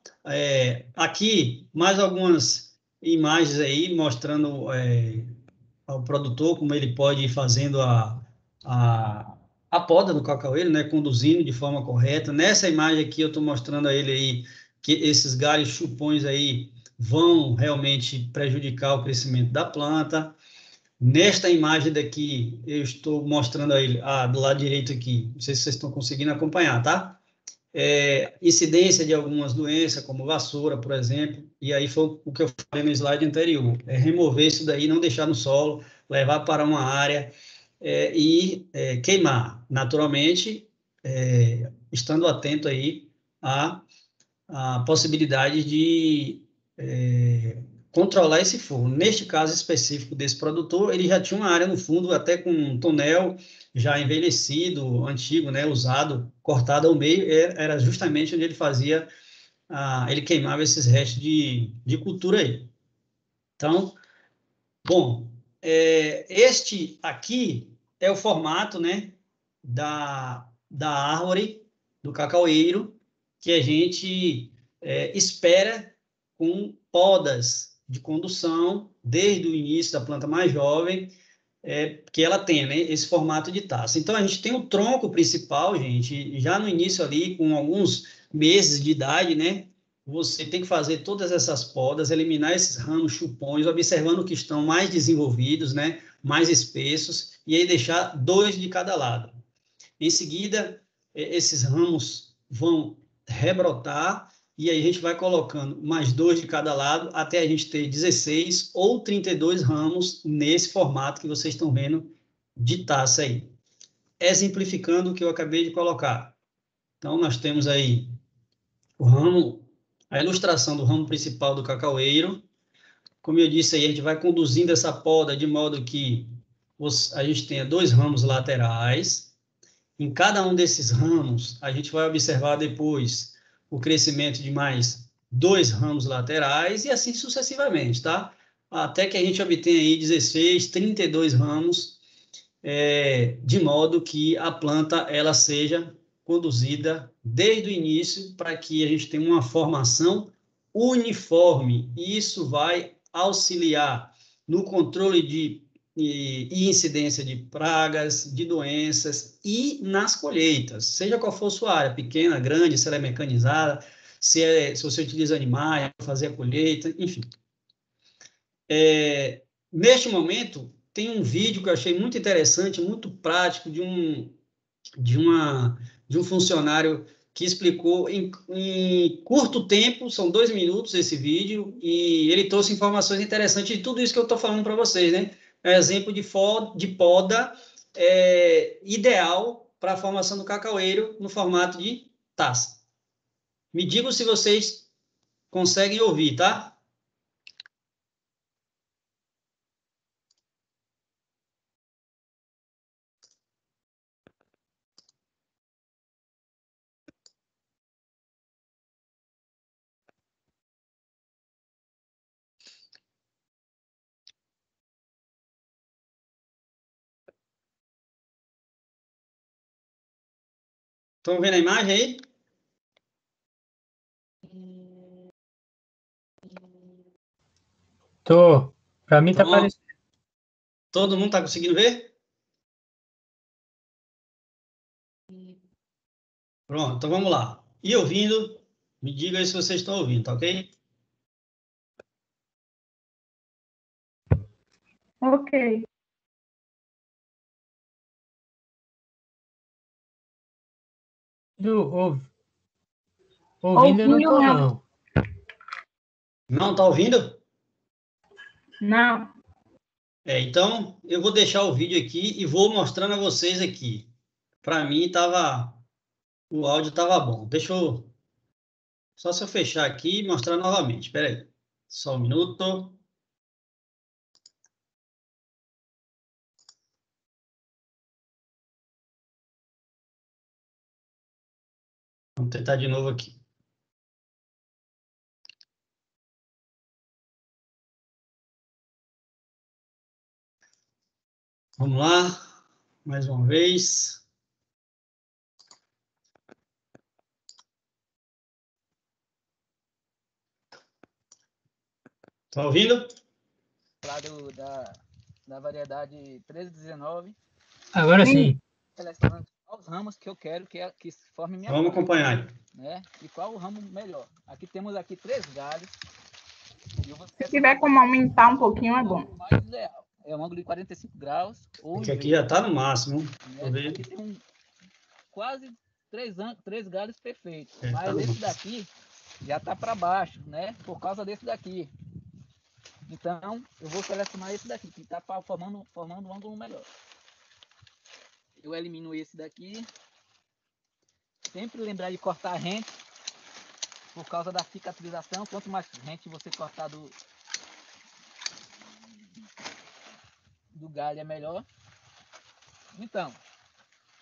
S1: aqui, mais algumas imagens aí, mostrando ao produtor como ele pode ir fazendo a poda do cacaueiro, né, conduzindo de forma correta. Nessa imagem aqui, eu estou mostrando a ele aí que esses galhos chupões aí vão realmente prejudicar o crescimento da planta. Nesta imagem daqui, eu estou mostrando a ele, do lado direito aqui, não sei se vocês estão conseguindo acompanhar, tá? Incidência de algumas doenças, como vassoura, por exemplo, e aí foi o que eu falei no slide anterior, remover isso daí, não deixar no solo, levar para uma área e queimar, naturalmente, estando atento aí à possibilidade de controlar esse fogo. Neste caso específico desse produtor, ele já tinha uma área no fundo, até com um tonel já envelhecido, antigo, né, usado, cortado ao meio, era justamente onde ele fazia, ele queimava esses restos de cultura aí. Então, bom, este aqui é o formato, né, da árvore, do cacaueiro, que a gente espera com podas de condução, desde o início da planta mais jovem, que ela tenha, né, esse formato de taça. Então, a gente tem o tronco principal, gente, já no início ali, com alguns meses de idade, né, você tem que fazer todas essas podas, eliminar esses ramos chupões, observando que estão mais desenvolvidos, né, mais espessos, e aí deixar 2 de cada lado. Em seguida, esses ramos vão rebrotar, e aí a gente vai colocando mais 2 de cada lado, até a gente ter 16 ou 32 ramos nesse formato que vocês estão vendo de taça aí. Exemplificando o que eu acabei de colocar. Então, nós temos aí o ramo, a ilustração do ramo principal do cacaueiro. Como eu disse aí, a gente vai conduzindo essa poda de modo que a gente tenha 2 ramos laterais. Em cada um desses ramos, a gente vai observar depois o crescimento de mais 2 ramos laterais e assim sucessivamente, tá? Até que a gente obtenha aí 16, 32 ramos, de modo que a planta ela seja conduzida desde o início para que a gente tenha uma formação uniforme. E isso vai auxiliar no controle e incidência de pragas, de doenças e nas colheitas, seja qual for a sua área, pequena, grande, se ela é mecanizada, se você utiliza animais para fazer a colheita, enfim. Neste momento, tem um vídeo que eu achei muito interessante, muito prático, de um funcionário que explicou em curto tempo, são 2 minutos esse vídeo, e ele trouxe informações interessantes de tudo isso que eu estou falando para vocês, né? É um exemplo de poda ideal para a formação do cacaueiro no formato de taça. Me digam se vocês conseguem ouvir, tá? Estão vendo a imagem aí?
S4: Tô. Para mim tá aparecendo.
S1: Todo mundo está conseguindo ver? Pronto, então vamos lá. E ouvindo, me diga aí se vocês estão ouvindo, tá ok?
S5: Ok.
S4: Ouvindo eu não tô, não.
S1: Não está ouvindo?
S5: Não.
S1: Então, eu vou deixar o vídeo aqui e vou mostrando a vocês aqui. Para mim, o áudio estava bom. Deixa eu... Só se eu fechar aqui e mostrar novamente. Espera aí. Só um minuto. Vamos tentar de novo aqui. Vamos lá. Mais uma vez. Tá ouvindo?
S6: Da variedade 1319.
S4: Agora sim.
S6: Selecionando quais os ramos que eu quero que forme minha
S1: Vamos
S6: planta,
S1: acompanhar aí.
S6: né? E qual o ramo melhor. Aqui temos 3 galhos.
S5: Se tiver como aumentar um pouquinho, é bom.
S6: O mais ideal é um ângulo de 45 graus. Ou
S1: Aqui já está no máximo.
S6: Né? Aqui tem quase 3 galhos perfeitos. Mas
S1: tá
S6: esse daqui já está para baixo, né? Por causa desse daqui. Então, eu vou selecionar esse daqui, que está formando um ângulo melhor. Eu elimino esse daqui. Sempre lembrar de cortar a rente, por causa da cicatrização. Quanto mais rente você cortar do galho, é melhor. Então,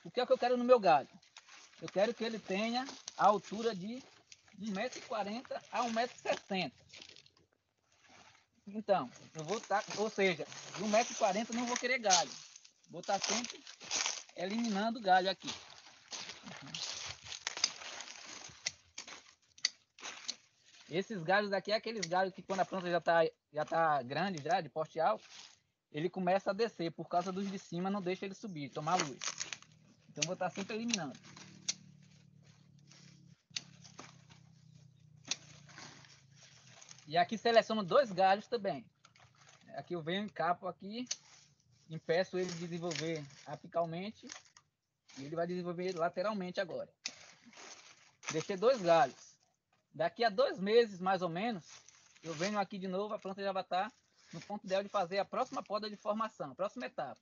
S6: o que é que eu quero no meu galho? Eu quero que ele tenha a altura de 1,40 m a 1,60 m. Então, eu vou estar, ou seja, de 1,40 m não vou querer galho. Vou estar sempre eliminando o galho aqui. Esses galhos aqui é aqueles galhos que quando a planta já tá grande, já de porte alto, ele começa a descer, por causa dos de cima não deixa ele subir, tomar luz. Então vou estar sempre eliminando. E aqui seleciono 2 galhos também. Aqui eu venho, encapo aqui, impeço ele de desenvolver apicalmente e ele vai desenvolver lateralmente agora. Deixei 2 galhos. Daqui a 2 meses, mais ou menos, eu venho aqui de novo, a planta já vai estar no ponto ideal de fazer a próxima poda de formação, a próxima etapa.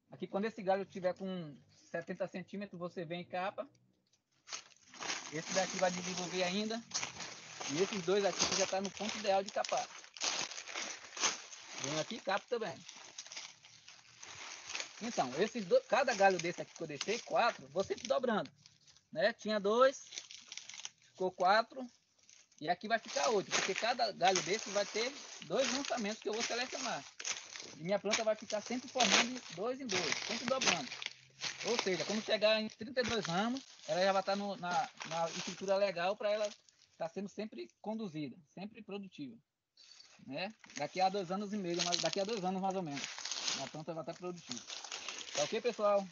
S6: Aqui, quando esse galho estiver com 70 centímetros, você vem e capa. Esse daqui vai desenvolver ainda. E esses dois aqui já estão no ponto ideal de capar. Venho aqui e capo também. Então, cada galho desse aqui que eu deixei, 4, vou sempre dobrando. Né? Tinha 2, ficou 4. E aqui vai ficar 8, porque cada galho desse vai ter 2 lançamentos que eu vou selecionar. E minha planta vai ficar sempre formando de 2 em 2, sempre dobrando. Ou seja, quando chegar em 32 ramos, ela já vai estar na estrutura legal para ela estar sendo sempre conduzida, sempre produtiva. Né? Daqui a 2 anos e meio, daqui a 2 anos mais ou menos, a planta vai estar produtiva. Tá ok, pessoal?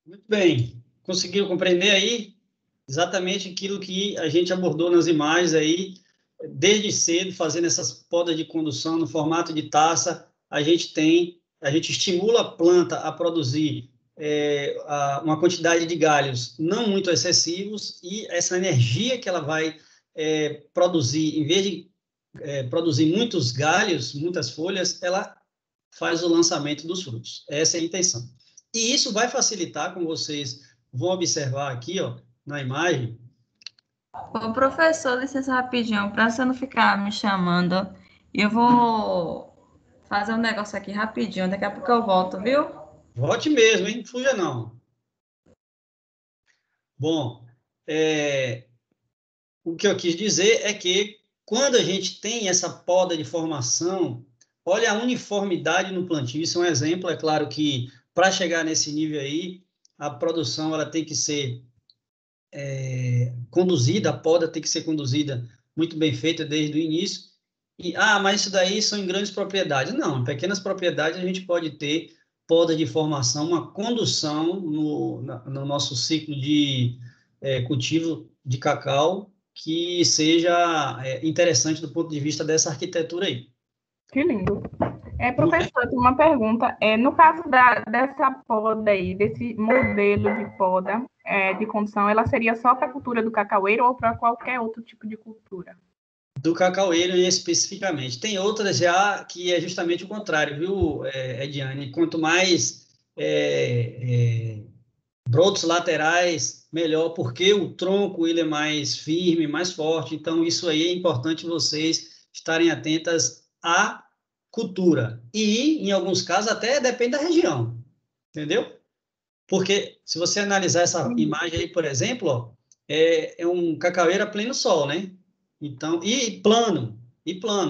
S1: Muito bem. Conseguiram compreender aí exatamente aquilo que a gente abordou nas imagens aí, desde cedo, fazendo essas podas de condução no formato de taça. A gente estimula a planta a produzir uma quantidade de galhos não muito excessivos, e essa energia que ela vai produzir, em vez de produzir muitos galhos, muitas folhas, ela faz o lançamento dos frutos. Essa é a intenção. E isso vai facilitar, como vocês vão observar aqui, ó, na imagem.
S2: Ô, professor, licença rapidinho, para você não ficar me chamando, eu vou fazer um negócio aqui rapidinho, daqui a pouco eu volto, viu?
S1: Volte mesmo, hein? Não fuja, não. Bom, o que eu quis dizer é que quando a gente tem essa poda de formação, olha a uniformidade no plantio. Isso é um exemplo. É claro que para chegar nesse nível aí, a produção ela tem que ser conduzida, a poda tem que ser conduzida muito bem feita desde o início. Mas isso daí são em grandes propriedades. Não, em pequenas propriedades a gente pode ter poda de formação, uma condução no nosso ciclo de cultivo de cacau que seja interessante do ponto de vista dessa arquitetura aí.
S5: Que lindo. Professor, tem uma pergunta. No caso dessa poda aí, desse modelo de poda de condução, ela seria só para a cultura do cacaueiro ou para qualquer outro tipo de cultura?
S1: Do cacaueiro especificamente. Tem outras já que é justamente o contrário, viu, Ediane? Quanto mais brotos laterais, melhor, porque o tronco ele é mais firme, mais forte. Então, isso aí é importante vocês estarem atentas à cultura. E, em alguns casos, até depende da região, entendeu? Porque, se você analisar essa imagem aí, por exemplo, ó, é um cacaueiro a pleno sol, né? Então, e plano,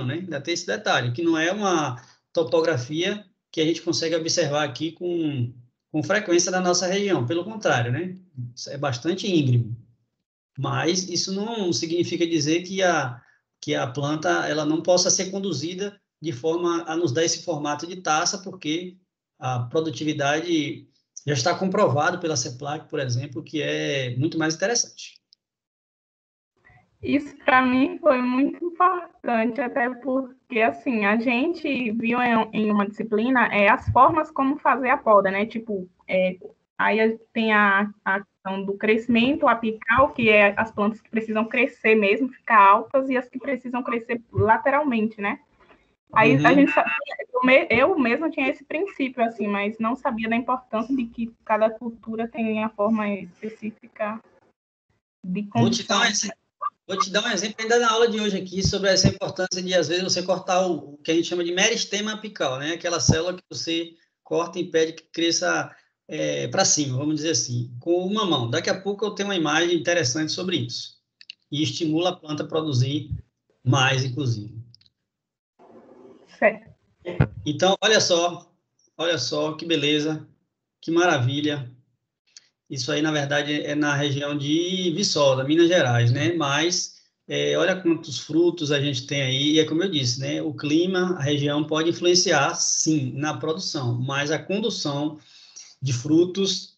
S1: né? Ainda tem esse detalhe, que não é uma topografia que a gente consegue observar aqui com frequência na nossa região, pelo contrário, né? É bastante íngreme. Mas isso não significa dizer que a planta ela não possa ser conduzida de forma a nos dar esse formato de taça, porque a produtividade já está comprovado pela CEPLAC, por exemplo, que é muito mais interessante.
S5: Isso, para mim, foi muito importante, até porque, assim, a gente viu em uma disciplina as formas como fazer a poda, né? Tipo, aí tem a questão do crescimento apical, que é as plantas que precisam crescer mesmo, ficar altas, e as que precisam crescer lateralmente, né? Aí a gente eu mesma tinha esse princípio, assim, mas não sabia da importância de que cada cultura tem a forma específica de condução.
S1: Vou te dar um exemplo ainda na aula de hoje aqui sobre essa importância de, às vezes, você cortar o que a gente chama de meristema apical, né? Aquela célula que você corta e impede que cresça para cima, vamos dizer assim, com uma mão. Daqui a pouco eu tenho uma imagem interessante sobre isso. E estimula a planta a produzir mais, inclusive.
S5: Certo.
S1: Então, olha só que beleza, que maravilha. Isso aí, na verdade, é na região de Viçosa, Minas Gerais, né? Mas olha quantos frutos a gente tem aí, e é como eu disse, né? O clima, a região pode influenciar, sim, na produção, mas a condução de frutos,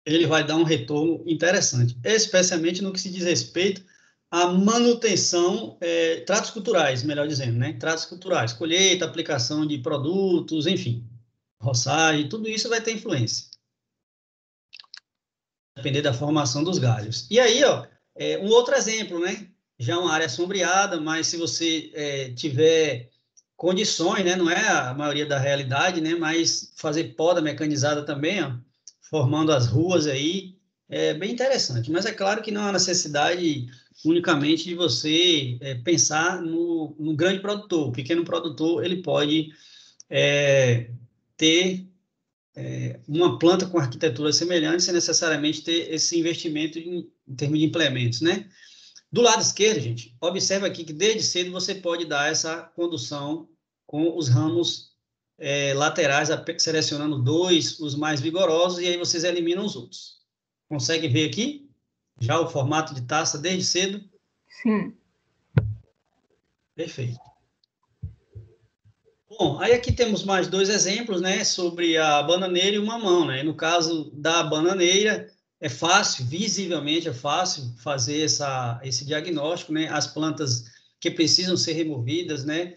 S1: ele vai dar um retorno interessante, especialmente no que se diz respeito à manutenção, tratos culturais, melhor dizendo, né? Tratos culturais, colheita, aplicação de produtos, enfim, roçagem, tudo isso vai ter influência. depender da formação dos galhos. E aí, ó, um outro exemplo, né? Já uma área sombreada, mas se você tiver condições, né? Não é a maioria da realidade, né? Mas fazer poda mecanizada também, ó, formando as ruas aí, é bem interessante. Mas é claro que não há necessidade unicamente de você pensar no grande produtor. O pequeno produtor, ele pode ter uma planta com arquitetura semelhante sem necessariamente ter esse investimento em termos de implementos, né? Do lado esquerdo, gente, observa aqui que desde cedo você pode dar essa condução com os ramos laterais, selecionando 2, os mais vigorosos, e aí vocês eliminam os outros. Consegue ver aqui? Já o formato de taça desde cedo?
S5: Sim.
S1: Perfeito. Bom, aí aqui temos mais 2 exemplos, né, sobre a bananeira e o mamão, né? No caso da bananeira, é fácil, visivelmente é fácil fazer esse diagnóstico, né? As plantas que precisam ser removidas, né,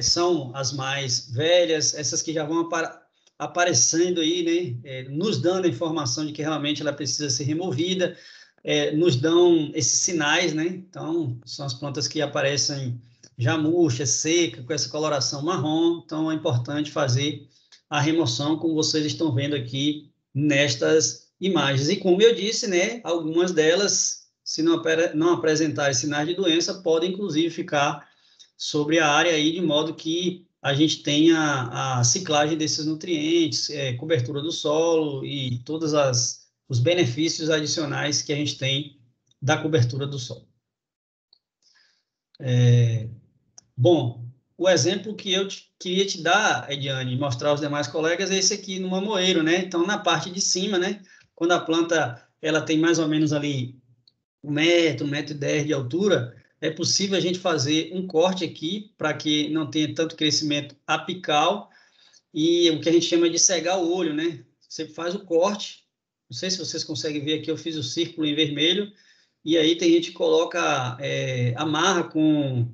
S1: são as mais velhas, essas que já vão aparecendo aí, né, nos dando a informação de que realmente ela precisa ser removida, nos dão esses sinais, né? Então, são as plantas que aparecem já murcha, seca, com essa coloração marrom, então é importante fazer a remoção, como vocês estão vendo aqui nestas imagens. E como eu disse, né, algumas delas, se não apresentarem sinais de doença, podem inclusive ficar sobre a área aí, de modo que a gente tenha a ciclagem desses nutrientes, cobertura do solo e todos os benefícios adicionais que a gente tem da cobertura do solo. Bom, o exemplo que eu queria te dar, Ediane, e mostrar aos demais colegas, é esse aqui no mamoeiro, né? Então, na parte de cima, né? Quando a planta ela tem mais ou menos ali 1 metro e 10 de altura, é possível a gente fazer um corte aqui para que não tenha tanto crescimento apical e o que a gente chama de cegar o olho, né? Você faz o corte, não sei se vocês conseguem ver aqui, eu fiz o círculo em vermelho, e aí tem gente que coloca, amarra com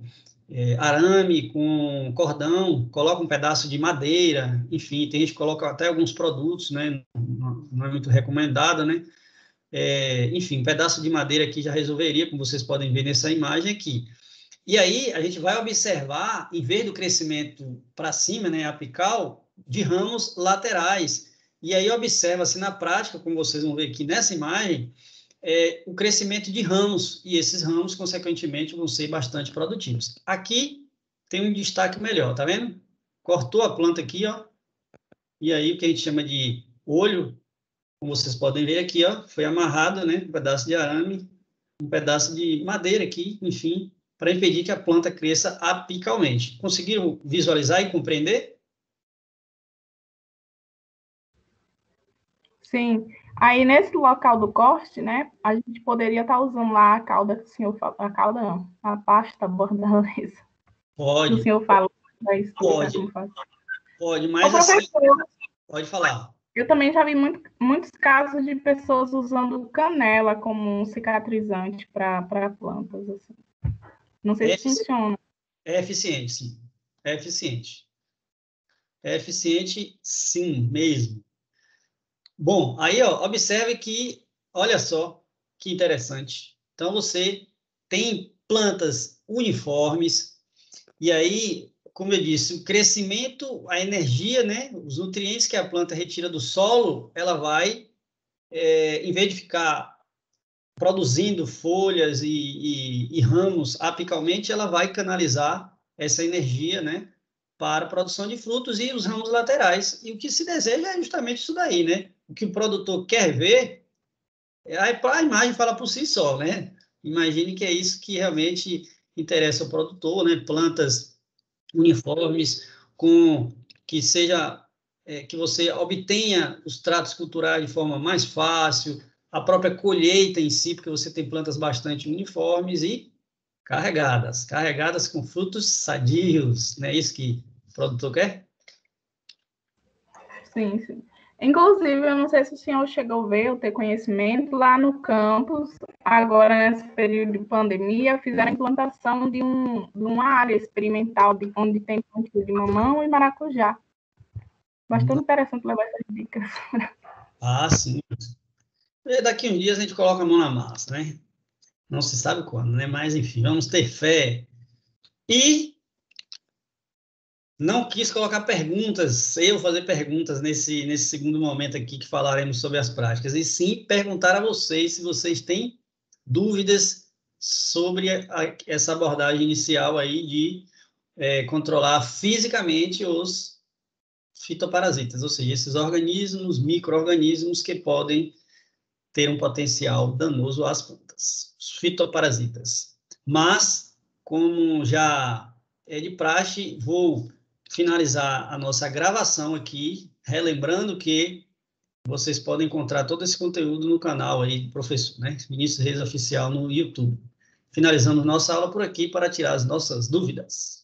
S1: arame, com cordão, coloca um pedaço de madeira, enfim, tem gente que coloca até alguns produtos, né? Não é muito recomendado, né? Enfim, um pedaço de madeira aqui já resolveria, como vocês podem ver nessa imagem aqui. E aí, a gente vai observar, em vez do crescimento para cima, né, apical, de ramos laterais. E aí, observa-se na prática, como vocês vão ver aqui nessa imagem, o crescimento de ramos, e esses ramos, consequentemente, vão ser bastante produtivos. Aqui tem um destaque melhor, tá vendo? Cortou a planta aqui, ó, e aí o que a gente chama de olho, como vocês podem ver aqui, ó, foi amarrado, né, um pedaço de arame, um pedaço de madeira aqui, enfim, para impedir que a planta cresça apicalmente. Conseguiram visualizar e compreender?
S5: Sim. Aí, nesse local do corte, né, a gente poderia estar usando lá a cauda que o senhor falou, a cauda não, a pasta bordaleza.
S1: Pode.
S5: Que o senhor falou.
S1: Pode, mas assim, pode falar.
S5: Eu também já vi muitos casos de pessoas usando canela como um cicatrizante para plantas. Assim. Não sei se funciona.
S1: É eficiente, sim. É eficiente. É eficiente, sim, mesmo. Bom, aí, ó, observe que, olha só, que interessante. Então, você tem plantas uniformes, e aí, como eu disse, o crescimento, a energia, né, os nutrientes que a planta retira do solo, ela vai, em vez de ficar produzindo folhas e ramos apicalmente, ela vai canalizar essa energia, né, para a produção de frutos e os ramos laterais. E o que se deseja é justamente isso daí, né? O que o produtor quer ver, a imagem fala por si só, né? Imagine que é isso que realmente interessa ao produtor, né? Plantas uniformes, que seja que você obtenha os tratos culturais de forma mais fácil, a própria colheita em si, porque você tem plantas bastante uniformes e carregadas com frutos sadios, não é isso que o produtor quer?
S5: Sim, sim. Inclusive, eu não sei se o senhor chegou a ver ou ter conhecimento, lá no campus, agora nesse período de pandemia, fizeram a implantação de uma área experimental onde tem plantio de mamão e maracujá. Bastante interessante levar essas dicas.
S1: Ah, sim. E daqui uns dias a gente coloca a mão na massa, né? Não se sabe quando, né? Mas, enfim, vamos ter fé. E não quis colocar perguntas, eu fazer perguntas nesse segundo momento aqui que falaremos sobre as práticas, e sim perguntar a vocês se vocês têm dúvidas sobre essa abordagem inicial aí de controlar fisicamente os fitoparasitas, ou seja, esses organismos, micro-organismos que podem ter um potencial danoso às plantas, os fitoparasitas. Mas, como já é de praxe, vou finalizar a nossa gravação aqui, relembrando que vocês podem encontrar todo esse conteúdo no canal aí do professor, né? Vinícius Reis Oficial no YouTube. Finalizamos nossa aula por aqui para tirar as nossas dúvidas.